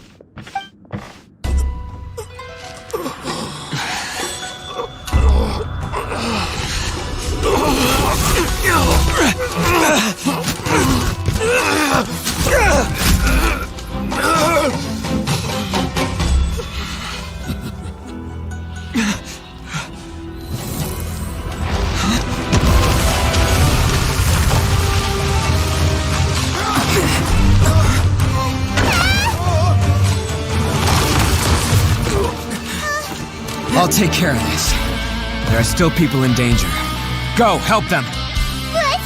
I'll take care of this. There are still people in danger. Go, help them. What?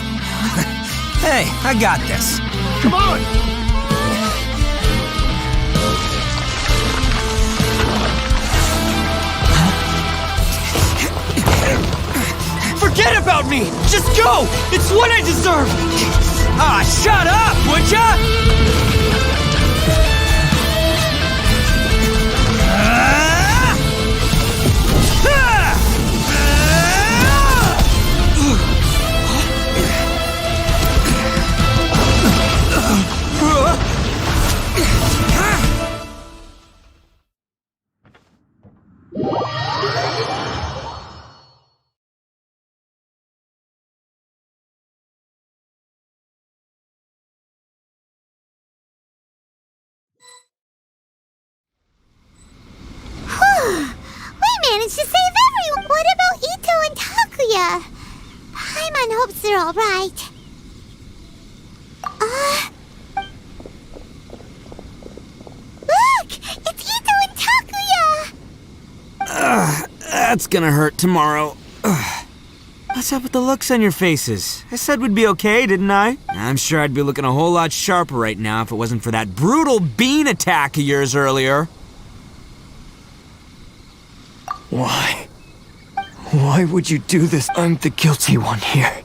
Hey, I got this. Come on! Forget about me! Just go! It's what I deserve! Ah, shut up, would ya? We managed to save everyone! What about Ito and Takuya? Paimon hopes they're alright. Look! It's Ito and Takuya! That's gonna hurt tomorrow. What's up with the looks on your faces? I said we'd be okay, didn't I? I'm sure I'd be looking a whole lot sharper right now if it wasn't for that brutal bean attack of yours earlier. Why? Why would you do this? I'm the guilty one here.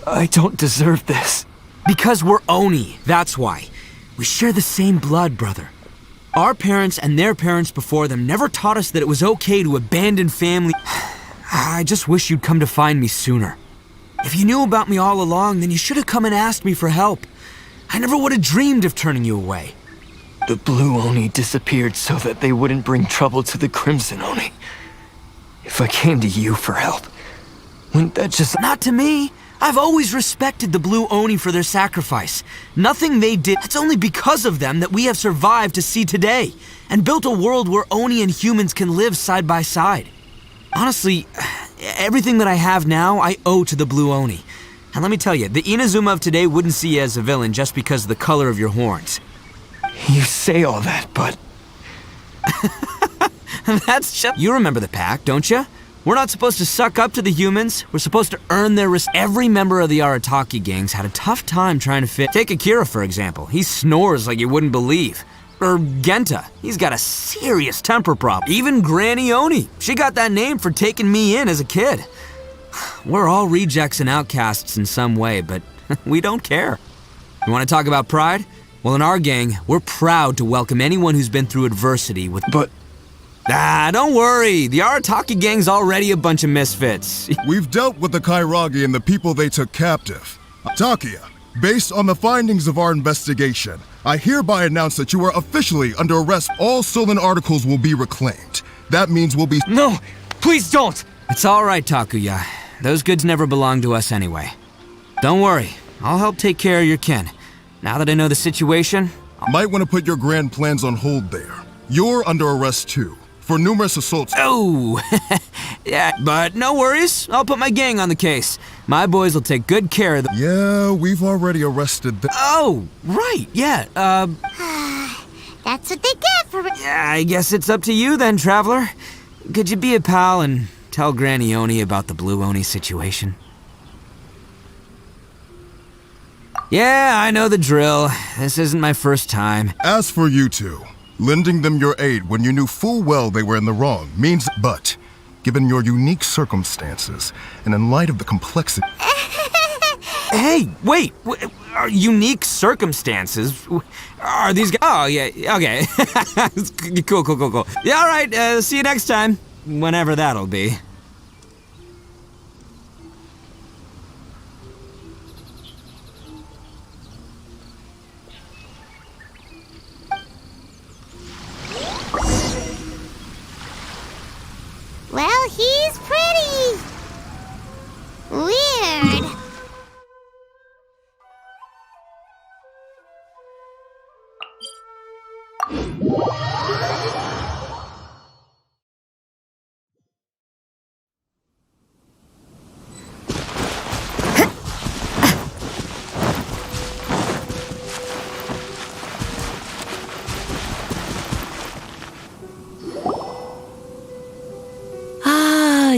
I don't deserve this. Because we're Oni, that's why. We share the same blood, brother. Our parents and their parents before them never taught us that it was okay to abandon family. I just wish you'd come to find me sooner. If you knew about me all along, then you should have come and asked me for help. I never would have dreamed of turning you away. The Blue Oni disappeared so that they wouldn't bring trouble to the Crimson Oni. If I came to you for help, wouldn't that just— Not to me. I've always respected the Blue Oni for their sacrifice. Nothing they did— It's only because of them that we have survived to see today, and built a world where Oni and humans can live side by side. Honestly, everything that I have now, I owe to the Blue Oni. And let me tell you, the Inazuma of today wouldn't see you as a villain just because of the color of your horns. You say all that, but— That's just— You remember the pact, don't you? We're not supposed to suck up to the humans. We're supposed to earn their respect. Every member of the Arataki gangs had a tough time trying to fit. Take Akira, for example. He snores like you wouldn't believe. Or Genta. He's got a serious temper problem. Even Granny Oni. She got that name for taking me in as a kid. We're all rejects and outcasts in some way, but we don't care. You want to talk about pride? Well, in our gang, we're proud to welcome anyone who's been through adversity with— But Don't worry. The Arataki gang's already a bunch of misfits. We've dealt with the Kairagi and the people they took captive. Takia, based on the findings of our investigation, I hereby announce that you are officially under arrest. All stolen articles will be reclaimed. That means we'll be— No! Please don't! It's all right, Takuya. Those goods never belonged to us anyway. Don't worry. I'll help take care of your kin. Now that I know the situation, Might want to put your grand plans on hold there. You're under arrest too, for numerous assaults. Oh! Yeah, but no worries. I'll put my gang on the case. My boys will take good care of them. Yeah, we've already arrested them. Oh, right, yeah, That's what they get for— Yeah, I guess it's up to you then, Traveler. Could you be a pal and tell Granny Oni about the Blue Oni situation? Yeah, I know the drill. This isn't my first time. As for you two, lending them your aid when you knew full well they were in the wrong means— But, given your unique circumstances, and in light of the complexity— Hey, wait! Are unique circumstances? Are these guys— Oh, yeah, okay. Cool. Yeah, all right, see you next time. Whenever that'll be. Well, he's pretty weird.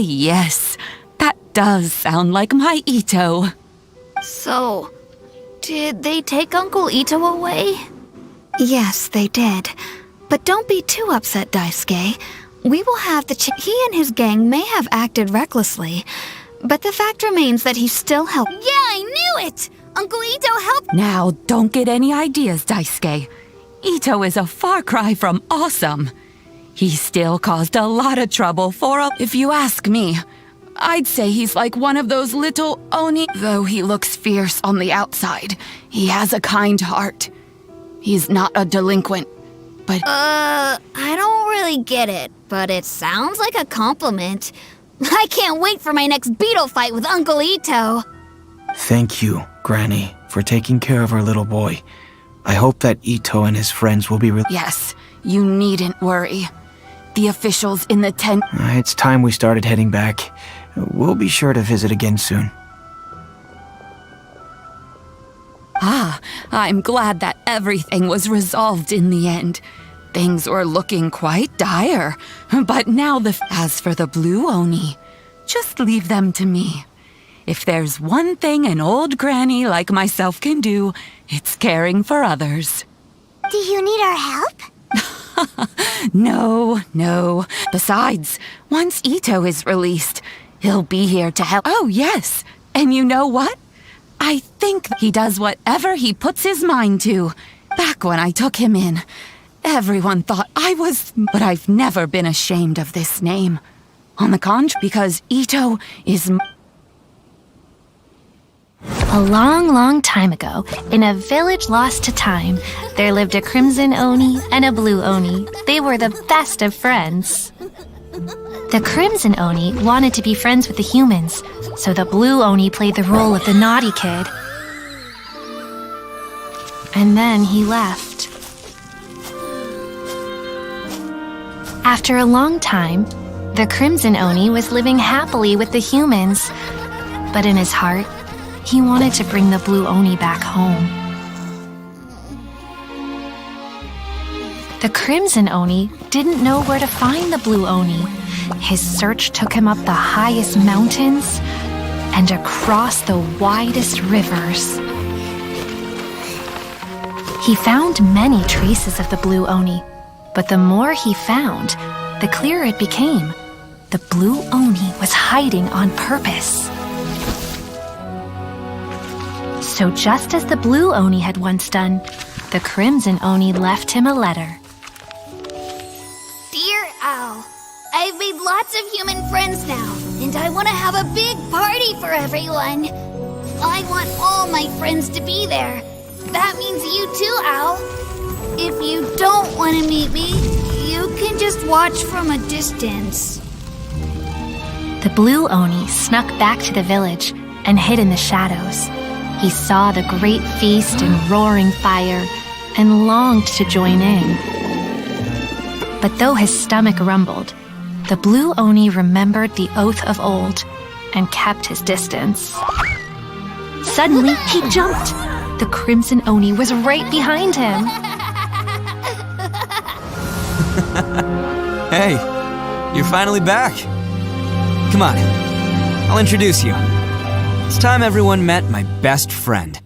Yes, that does sound like my Ito. So, did they take Uncle Ito away? Yes, they did. But don't be too upset, Daisuke. We will have the he and his gang may have acted recklessly, but the fact remains that he still helped. Yeah, I knew it! Uncle Ito helped— Now, don't get any ideas, Daisuke. Ito is a far cry from awesome. He still caused a lot of trouble if you ask me. I'd say he's like one of those little Oni. Though he looks fierce on the outside, he has a kind heart. He's not a delinquent, but— I don't really get it, but it sounds like a compliment. I can't wait for my next beetle fight with Uncle Ito. Thank you, Granny, for taking care of our little boy. I hope that Ito and his friends will be Yes, you needn't worry. The officials in the tent— It's time we started heading back. We'll be sure to visit again soon. I'm glad that everything was resolved in the end. Things were looking quite dire, but now As for the Blue Oni, just leave them to me. If there's one thing an old granny like myself can do, it's caring for others. Do you need our help? No. Besides, once Ito is released, he'll be here to help. Oh, yes. And you know what? I think he does whatever he puts his mind to. Back when I took him in, everyone thought I was— But I've never been ashamed of this name. On the contrary, because Ito is— A long time ago, in a village lost to time, there lived a crimson Oni and a blue Oni. They were the best of friends. The crimson Oni wanted to be friends with the humans, so the blue Oni played the role of the naughty kid. And then he left. After a long time, the crimson Oni was living happily with the humans, but in his heart, he wanted to bring the blue Oni back home. The crimson Oni didn't know where to find the blue Oni. His search took him up the highest mountains and across the widest rivers. He found many traces of the blue Oni, but the more he found, the clearer it became. The blue Oni was hiding on purpose. So just as the blue Oni had once done, the crimson Oni left him a letter. Dear Al, I've made lots of human friends now, and I want to have a big party for everyone. I want all my friends to be there. That means you too, Al. If you don't want to meet me, you can just watch from a distance. The blue Oni snuck back to the village and hid in the shadows. He saw the great feast and roaring fire and longed to join in. But though his stomach rumbled, the blue Oni remembered the oath of old and kept his distance. Suddenly, he jumped. The Crimson Oni was right behind him. Hey, you're finally back. Come on, I'll introduce you. It's time everyone met my best friend.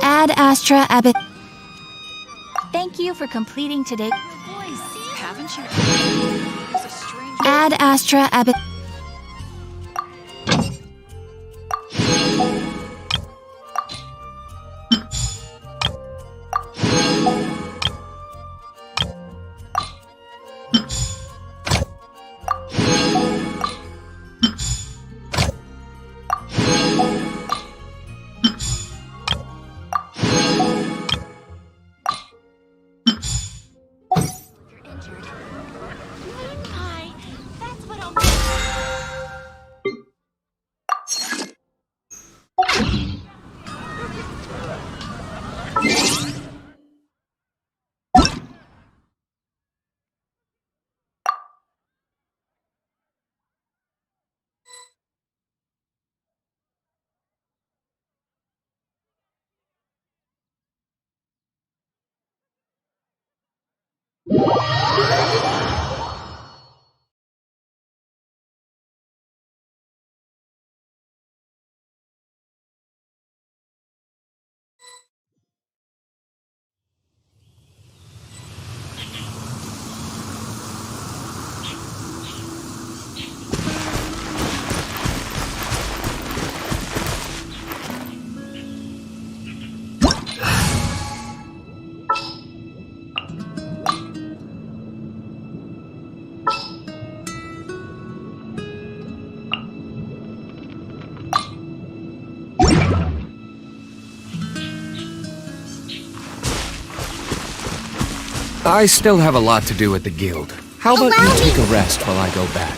Ad Astra Abbott. Thank you for completing today. Haven't you? Ad Astra Abbott. I still have a lot to do at the guild. How about you take a rest while I go back?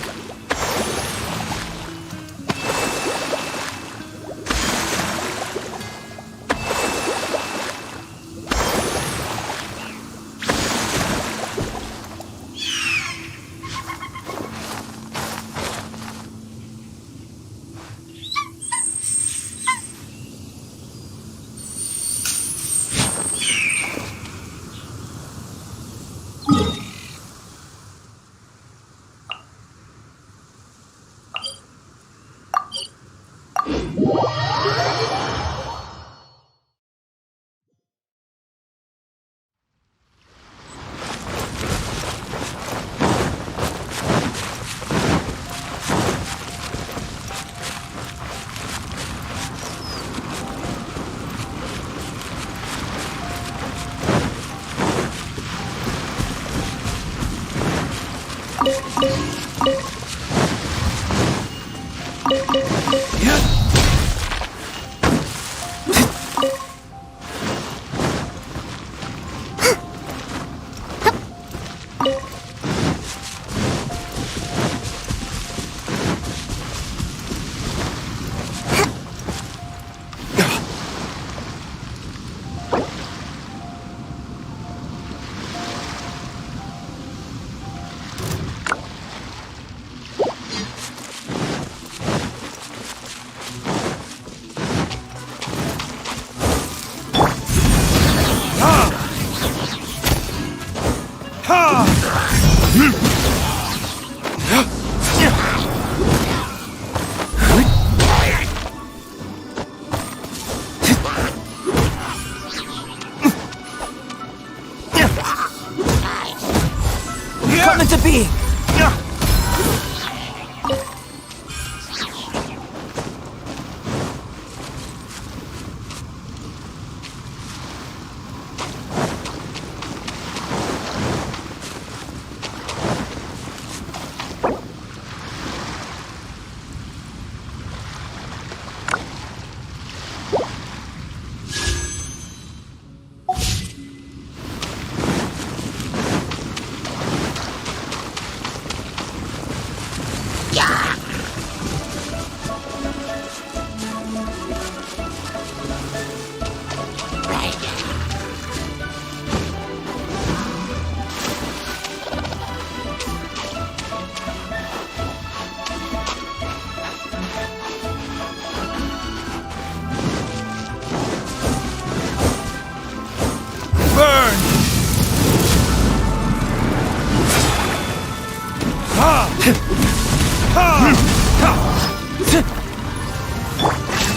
Come into being!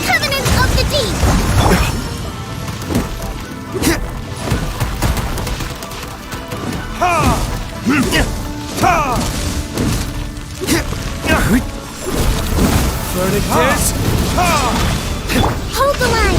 Covenant of the Deep! Verdict is... Hold the line!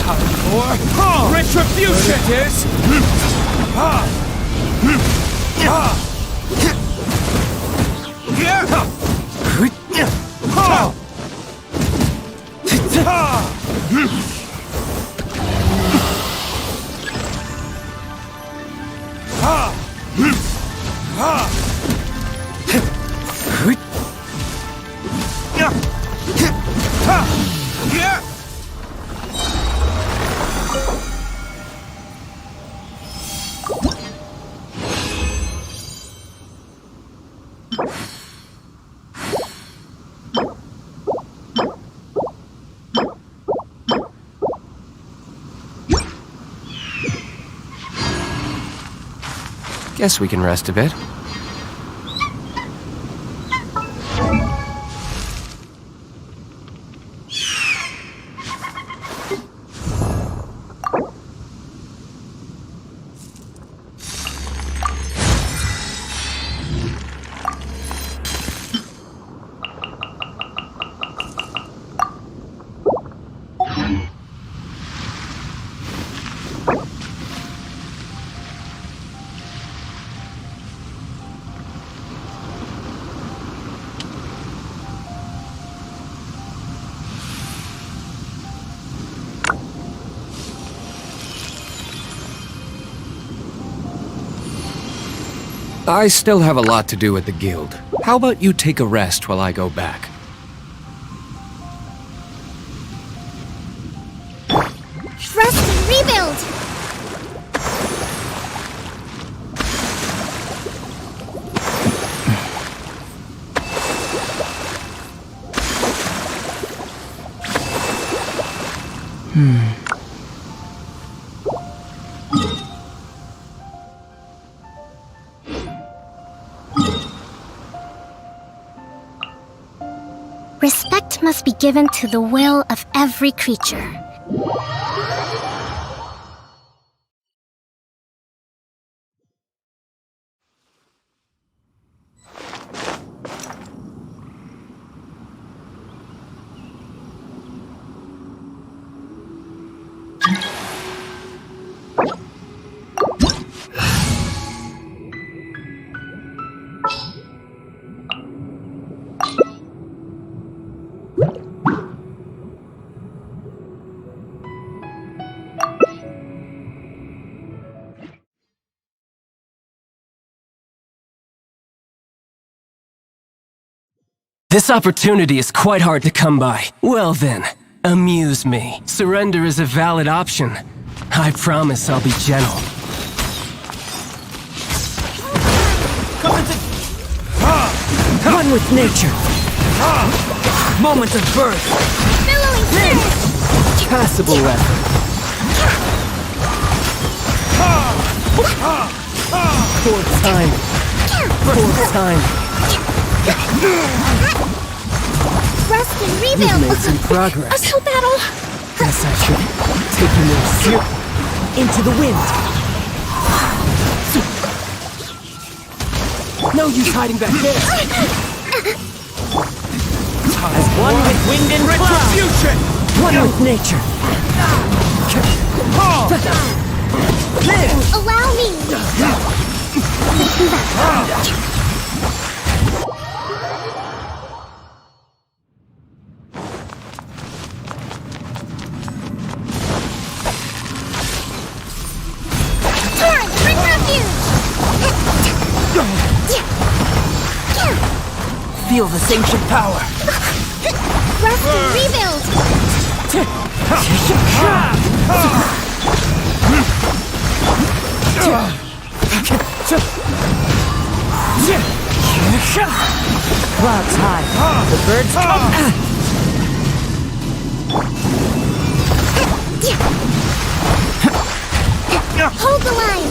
Time for retribution! It is... Guess we can rest a bit. I still have a lot to do at the guild. How about you take a rest while I go back? Rest and rebuild! Respect must be given to the will of every creature. This opportunity is quite hard to come by. Well then, amuse me. Surrender is a valid option. I promise I'll be gentle. One with nature. Moment of birth. Passable effort. Fourth time. Fourth time. Rest and You've rebuild. made some progress. Uphill battle. Guess I should take you more seriously. Into the wind. No use hiding back there. As one with wind and retribution. One with nature. Allow me. Torrent, bring refuge. Feel this ancient power. Rest and rebuild. Clouds high. The birds come. Hold the line.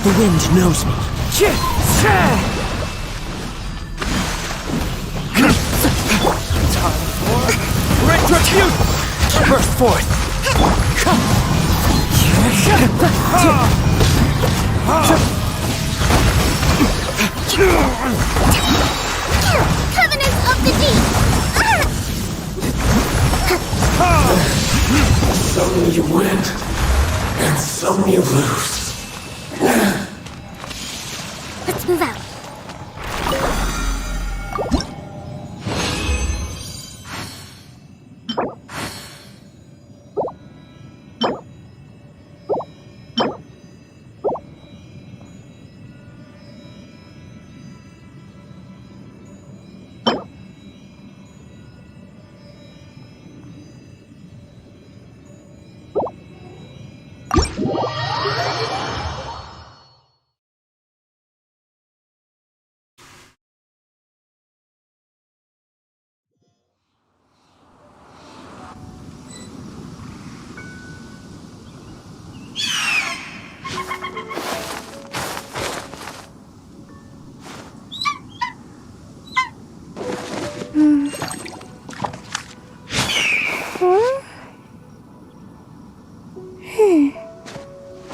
The wind knows me. Time for retribution. Burst forth. Covenants of the deep. Some you win, and some you lose. Let's move out.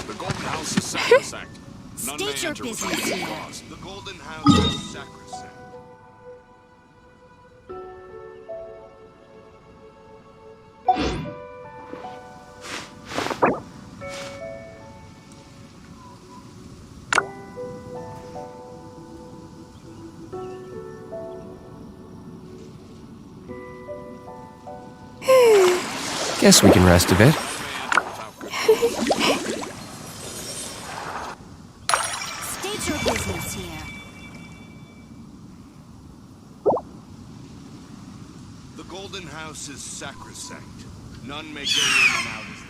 The Golden House is sacrosanct. None may State your enter business without here. cause. The Golden House is sacrosanct. Guess we can rest a bit. State your business here. The Golden House is sacrosanct. None may go in and out as they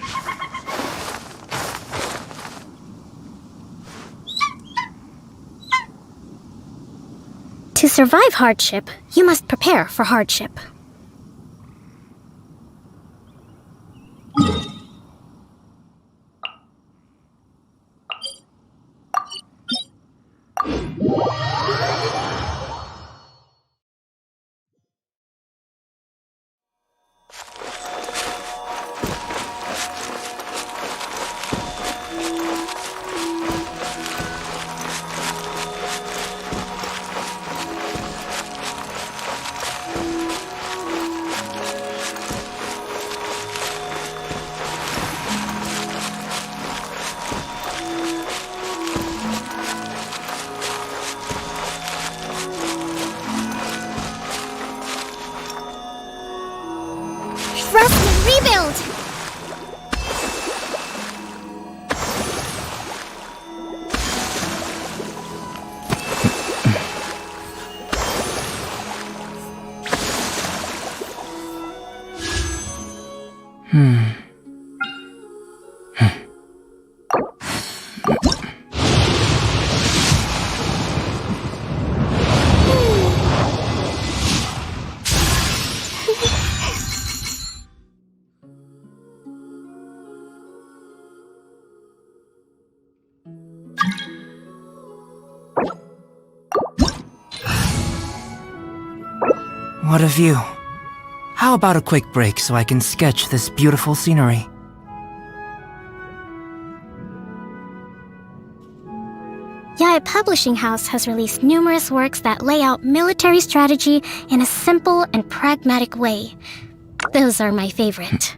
please. To survive hardship, you must prepare for hardship. Rest and rebuild! What a view. How about a quick break so I can sketch this beautiful scenery? Yae Publishing House has released numerous works that lay out military strategy in a simple and pragmatic way. Those are my favorite.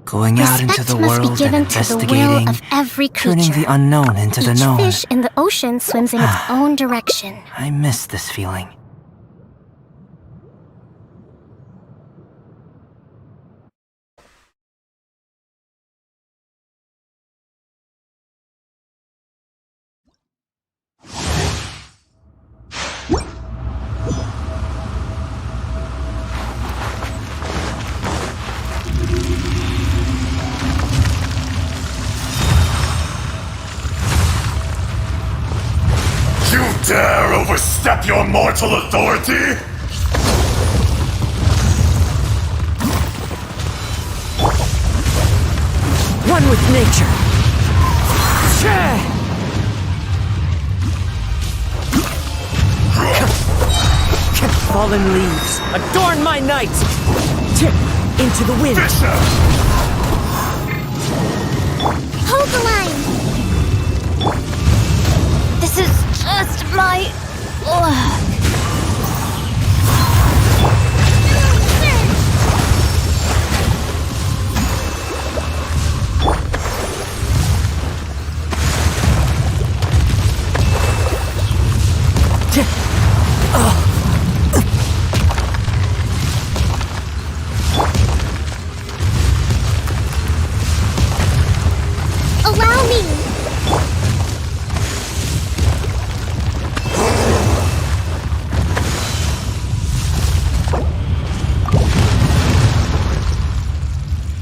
Going out into the Respect must world be and given to the will investigating, of every turning creature. the unknown into the Each known. fish in the ocean swims in its own direction. I miss this feeling. You dare overstep your mortal authority? One with nature. Fallen leaves, adorn my night! Tip into the wind. Hold the line! This is just my luck. Allow me!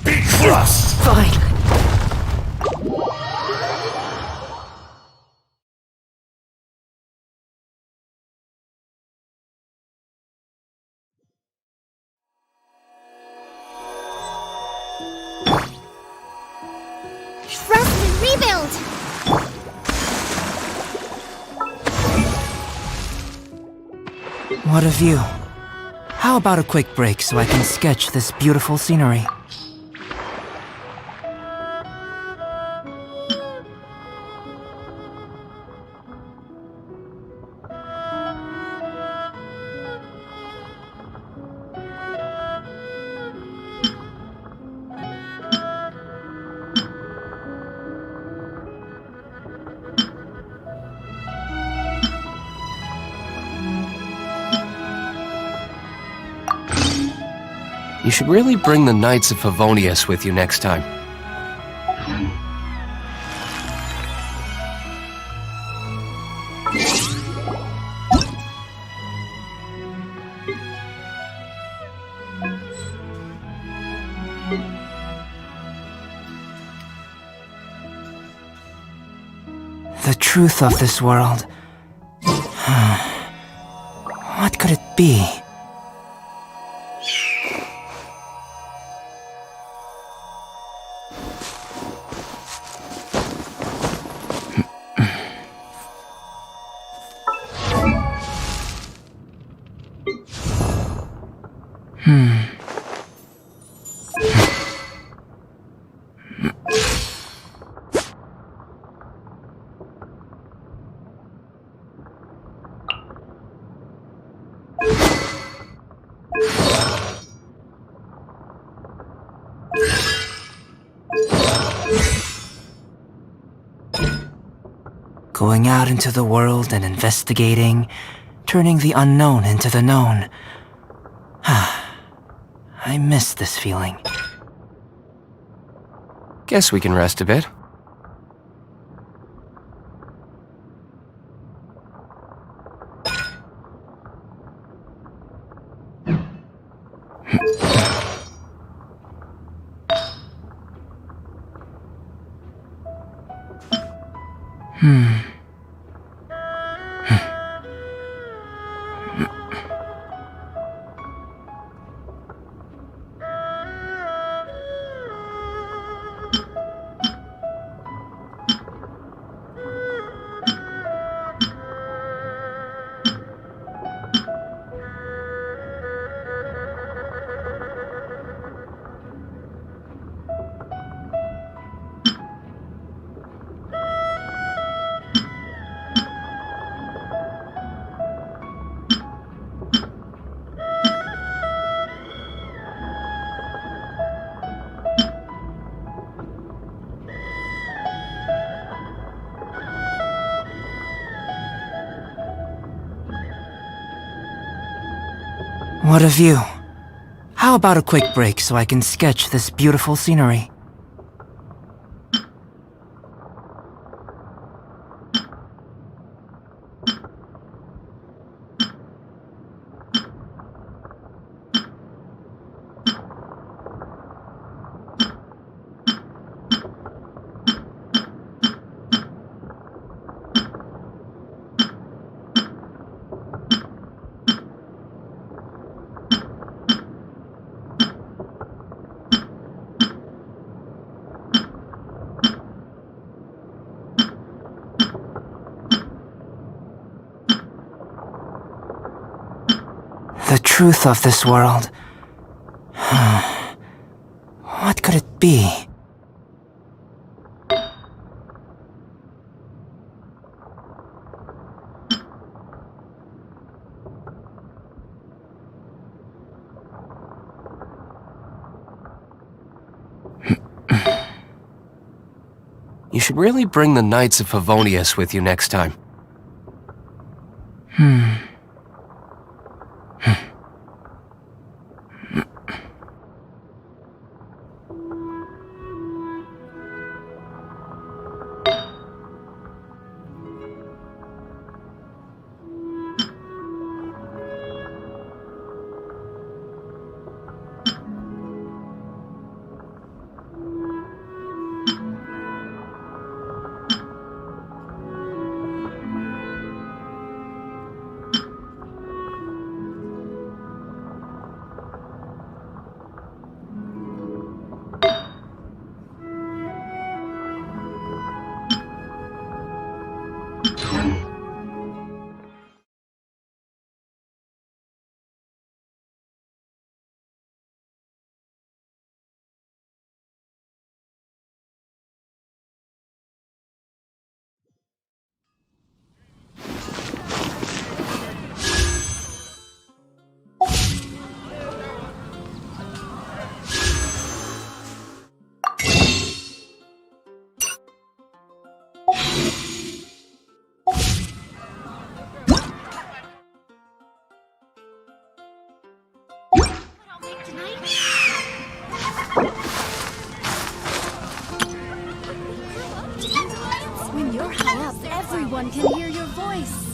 Be crushed! Fine. Rest and rebuild! What a view. How about a quick break so I can sketch this beautiful scenery? You should really bring the Knights of Favonius with you next time. The truth of this world. What could it be? Going out into the world and investigating, turning the unknown into the known. I miss this feeling. Guess we can rest a bit. What a view. How about a quick break so I can sketch this beautiful scenery? The truth of this world. What could it be? You should really bring the Knights of Favonius with you next time. When you're high up, everyone can hear your voice.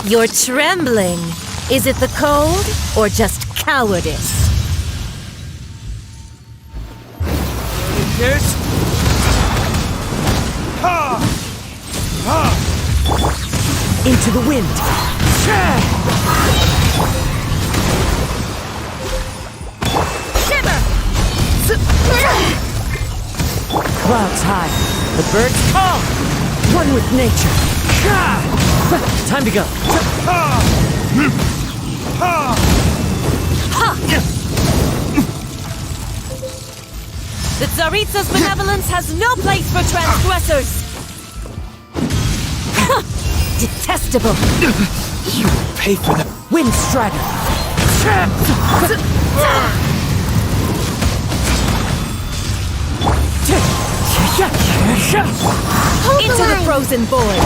You're trembling. Is it the cold or just cowardice? This? Into the wind. Shiver! Clouds high. The birds call. One with nature. Time to go. The Tsaritsa's benevolence has no place for transgressors. Detestable. You will pay for that. Wind Strider. Into the frozen void.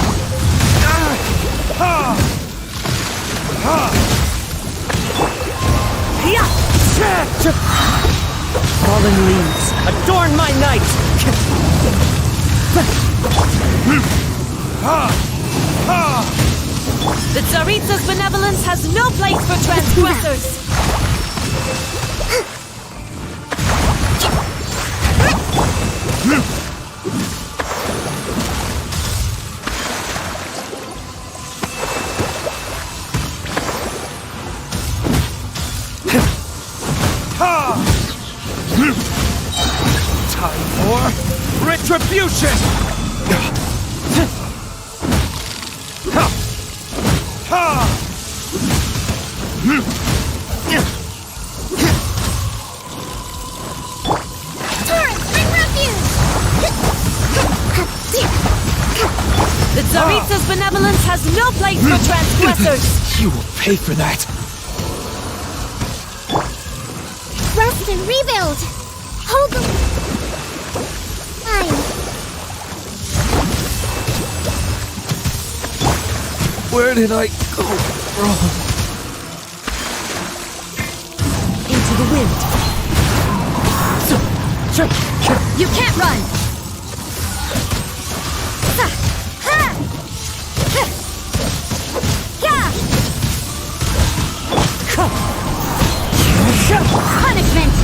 Fallen leaves, adorn my night! The Tsaritsa's benevolence has no place for transgressors! Time for retribution! The Tsaritsa's benevolence has no place for transgressors! You will pay for that! Rest and rebuild! Hold the line! Where did I go wrong? Into the wind. You can't run! Punishment!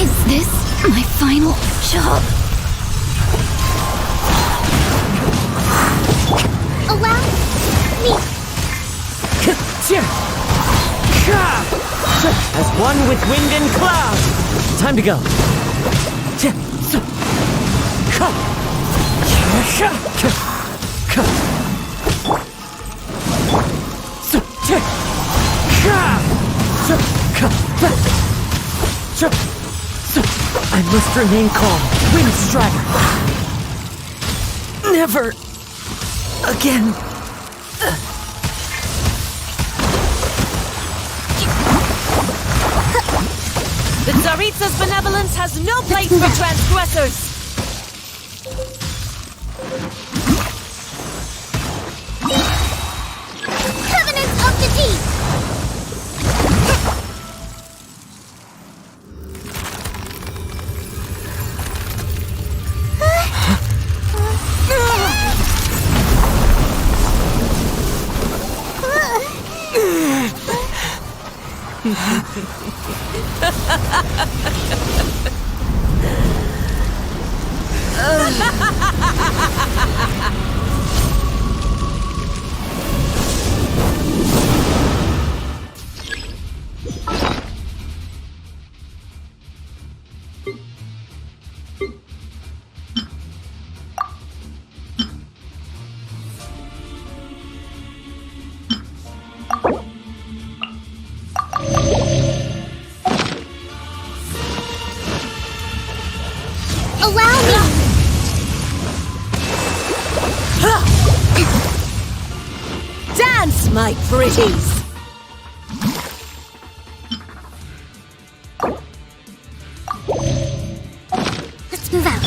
Is this my final job? Allow me. As one with wind and cloud. Time to go. I must remain calm. Wind Strider. Never again. The Tsaritsa's benevolence has no place for transgressors! Covenant of the Deep. Allow me! Dance, my pretties! Let's move out.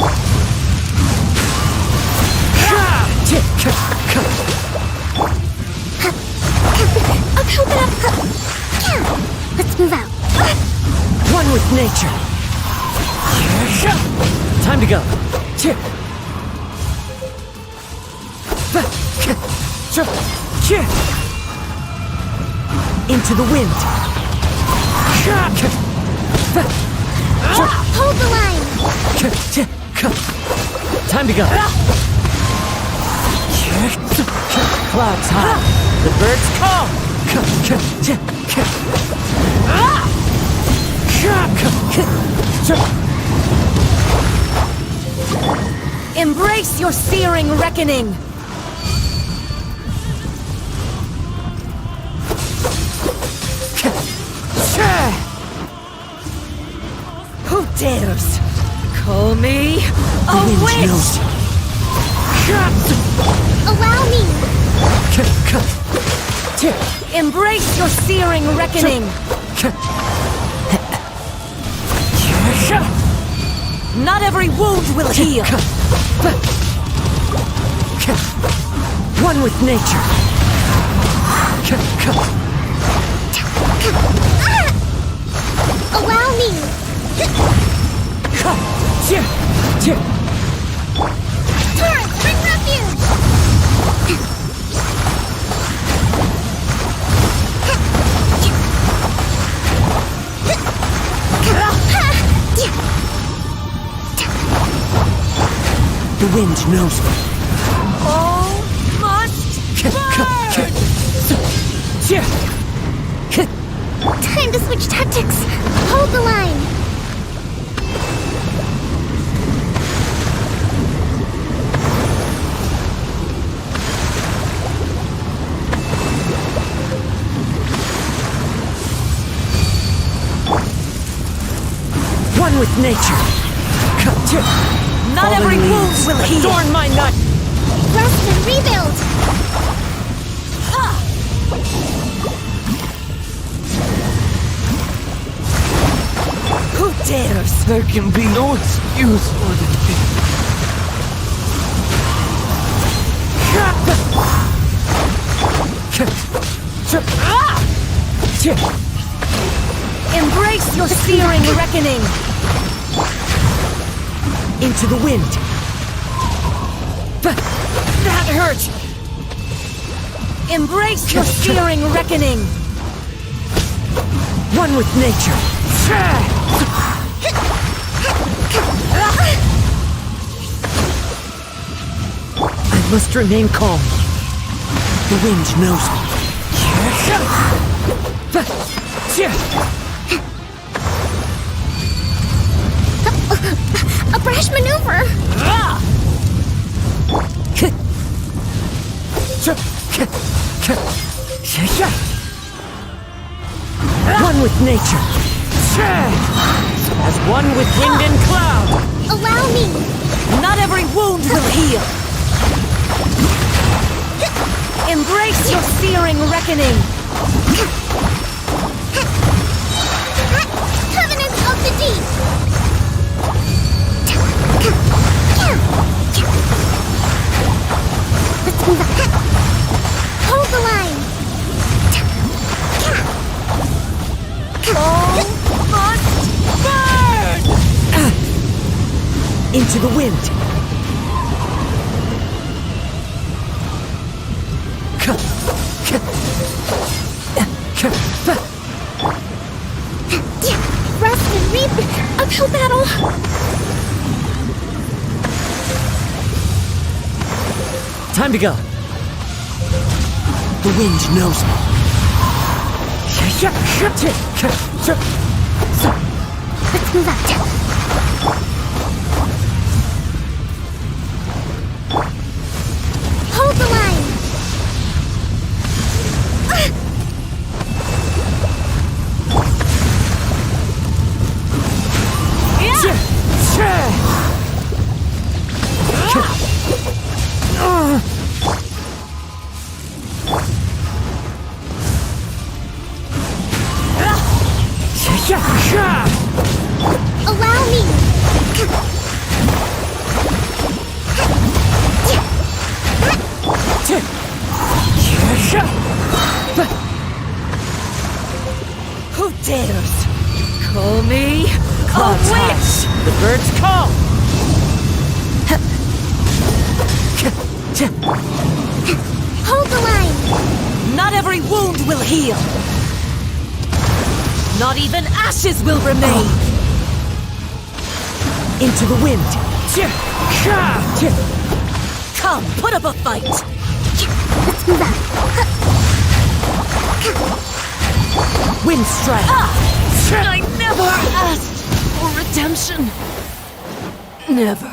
Let's move out. One with nature. Time to go. Into the wind. Hold the line. Time to go. Clouds high. The birds call. Embrace your searing reckoning! Who dares call me a witch? Allow me. Embrace your searing reckoning! Not every wound will heal! One with nature. Allow me. Taurus, bring refuge. The wind knows me. All must burn! Time to switch tactics. Hold the line. One with nature. Not every wound will heal! Adorn my night! Rest and rebuild. Who dares? There can be no excuse for defeat. Embrace your searing reckoning! Into the wind! That hurt! Embrace your searing reckoning! One with nature! I must remain calm. The wind knows me. A brash maneuver! One with nature. As one with wind and cloud. Allow me! Not every wound will heal. Embrace your searing reckoning. Covenant of the Deep! Let's move up. Hold the line! All must burn! Into the wind. Rest and reap uphill battle! Time to go. The wind knows me. Let's move out. Hold the line! Allow me! Who dares call me a witch? The birds call. Hold the line! Not every wound will heal. Not even ashes will remain. Into the wind. Come, put up a fight. Let's move out. Wind strike. I never asked for redemption. Never.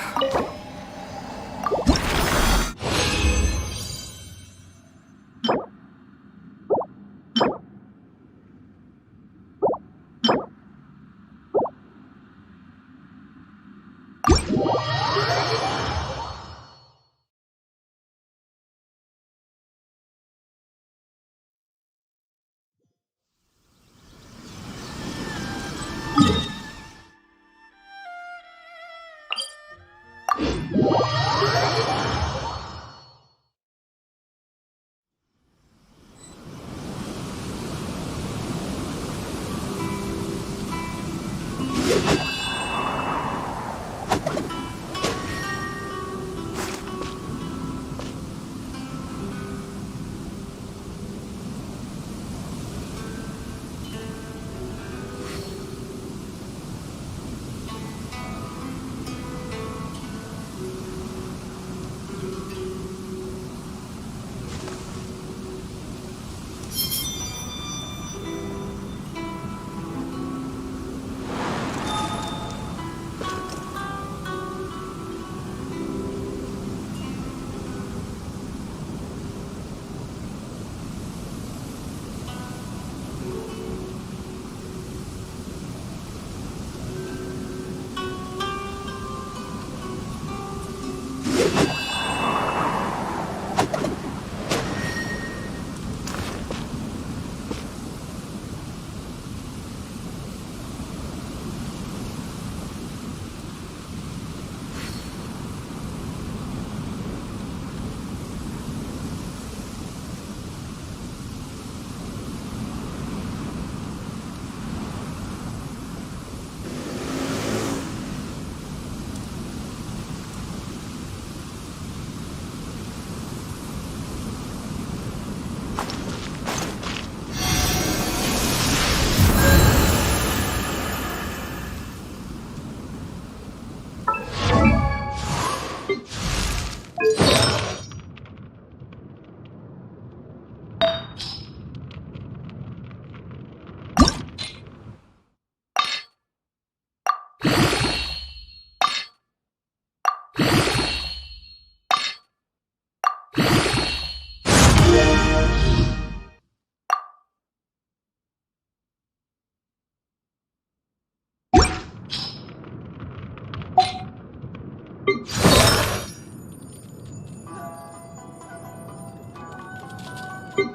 You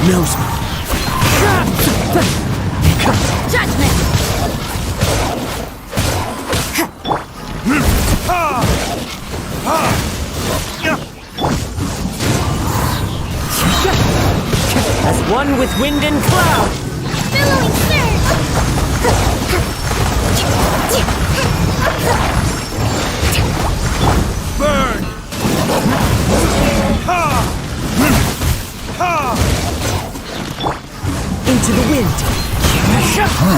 knows me. Judgment! As one with wind and cloud. Billowing surge! Burn! Into the wind. Shiver!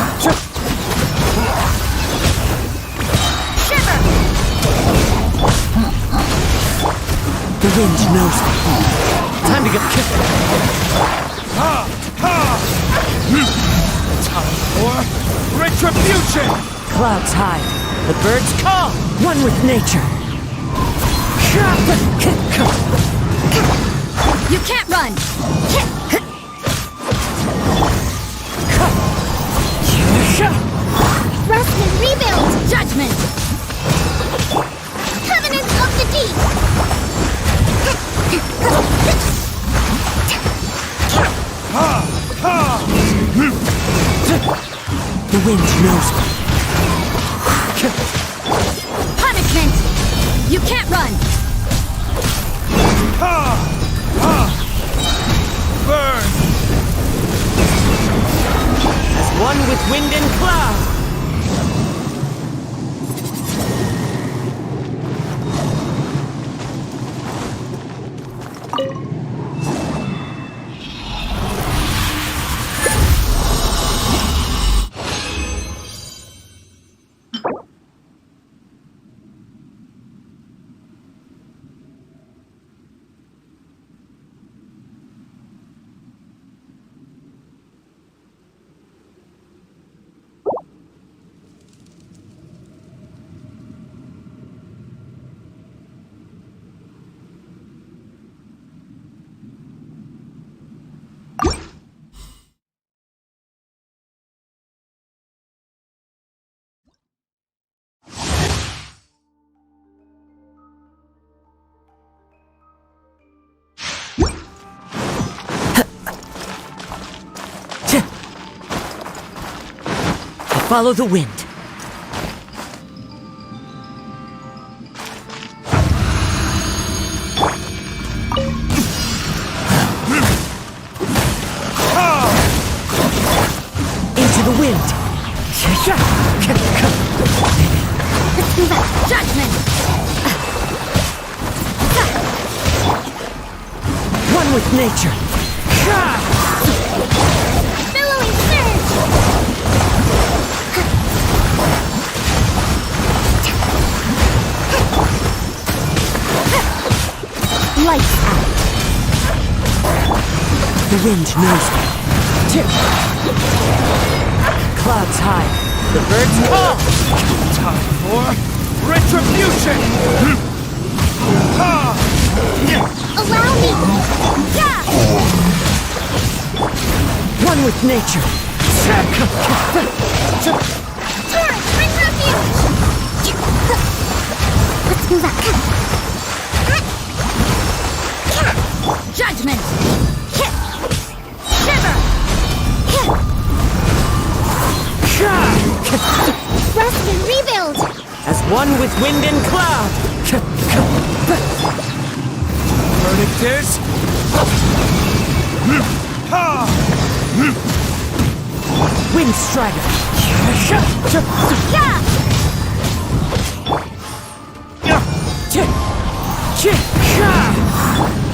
The wind knows me. Time to get Time for retribution! Clouds high. The birds call. One with nature. You can't run! Rest and rebuild! Judgment! Covenant of the deep! The wind knows me. Punishment! You can't run! Burn! As one with wind and cloud. Follow the wind. Into the wind. Judgment! One with nature. Billowing surge! Lights out. The wind knows me. Clouds high. The birds call. Time for retribution! Allow me! One with nature. Turret, bring refuge! Let's move out. Judgment! Rest and rebuild! As one with wind and cloud. Verdict is... Wind strider.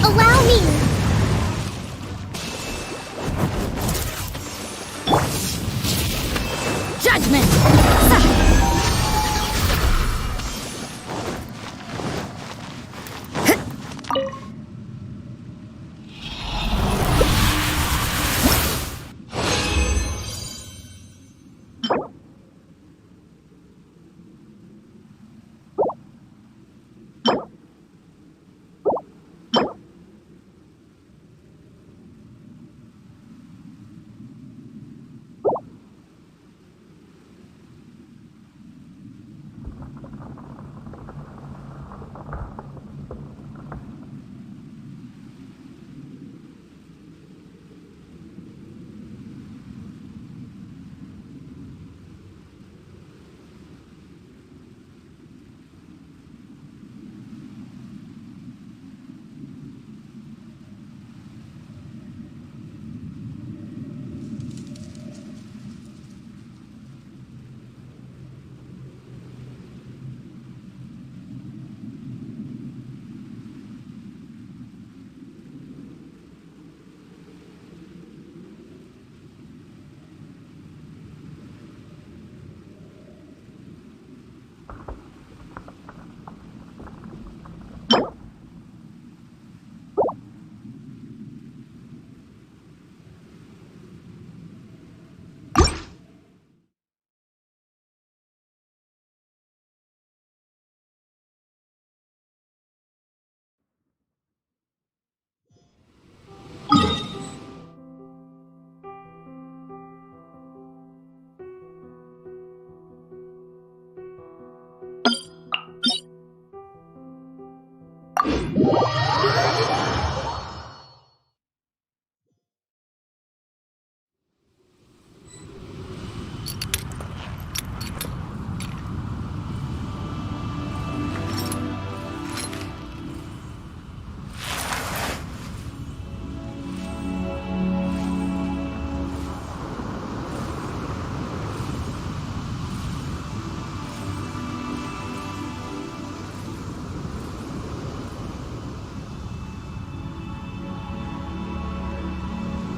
Allow me! Judgment!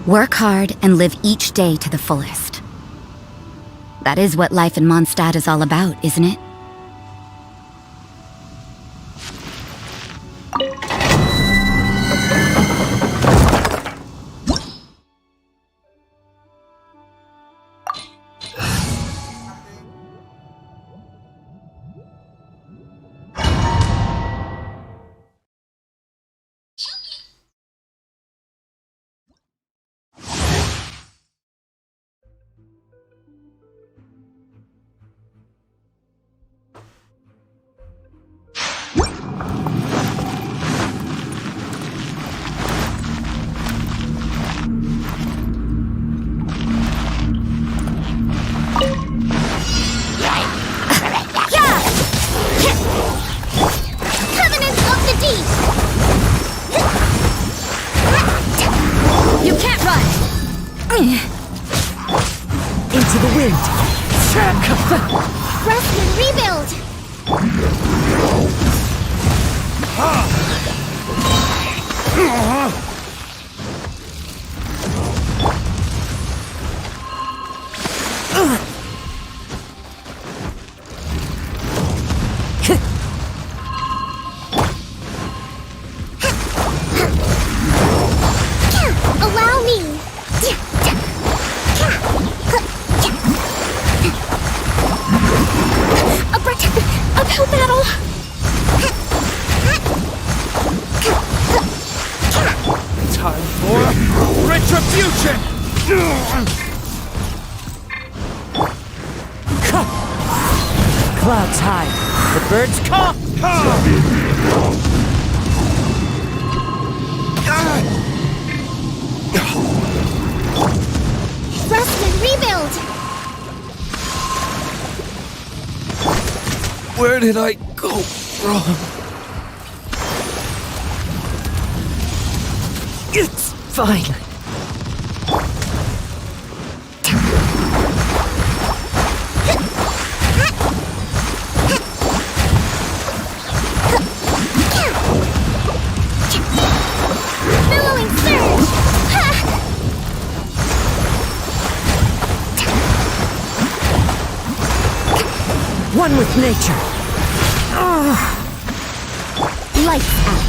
Work hard and live each day to the fullest. That is what life in Mondstadt is all about, isn't it? You can't run! Into the wind! Rustman, rebuild! Allow me! Uphill battle! Time for retribution! Clouds high. The birds come! Rustman, rebuild! Where did I go wrong? It's fine. Billowing surge! One with nature. Lights out.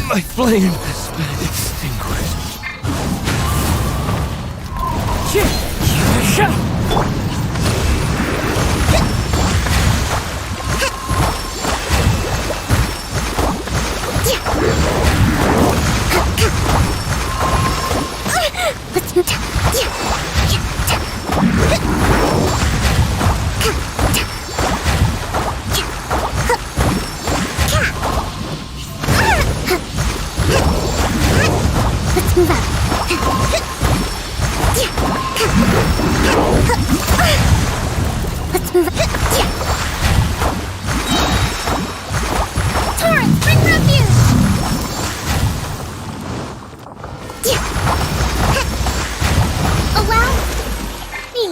My flame has been extinguished. Let's move out. Let's move out. Torrent, bring refuge! Allow me.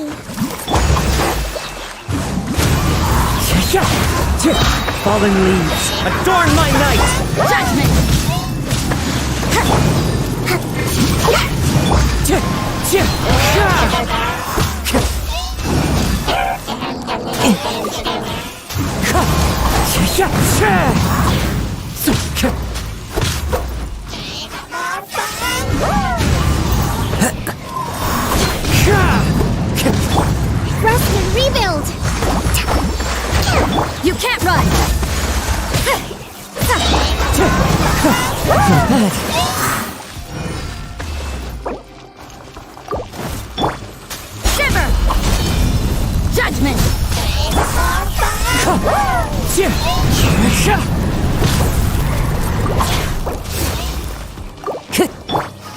Fallen leaves, adorn my night! Judgment! Rustman, rebuild! You can't run! Shiver! Judgment!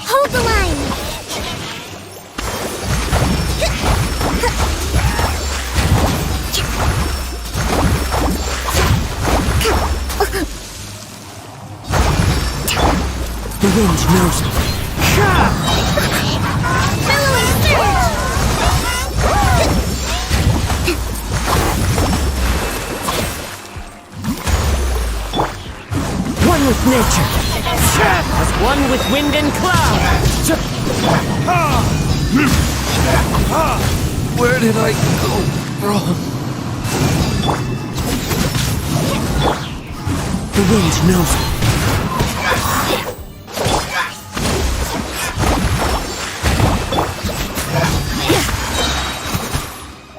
Hold the line! The wind knows me. Billowing surge! One One with nature. As one with wind and cloud. Where did I go wrong? The wind knows me.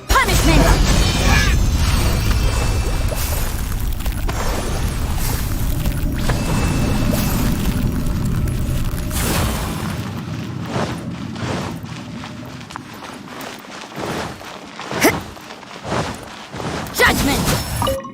Punishment! Judgment!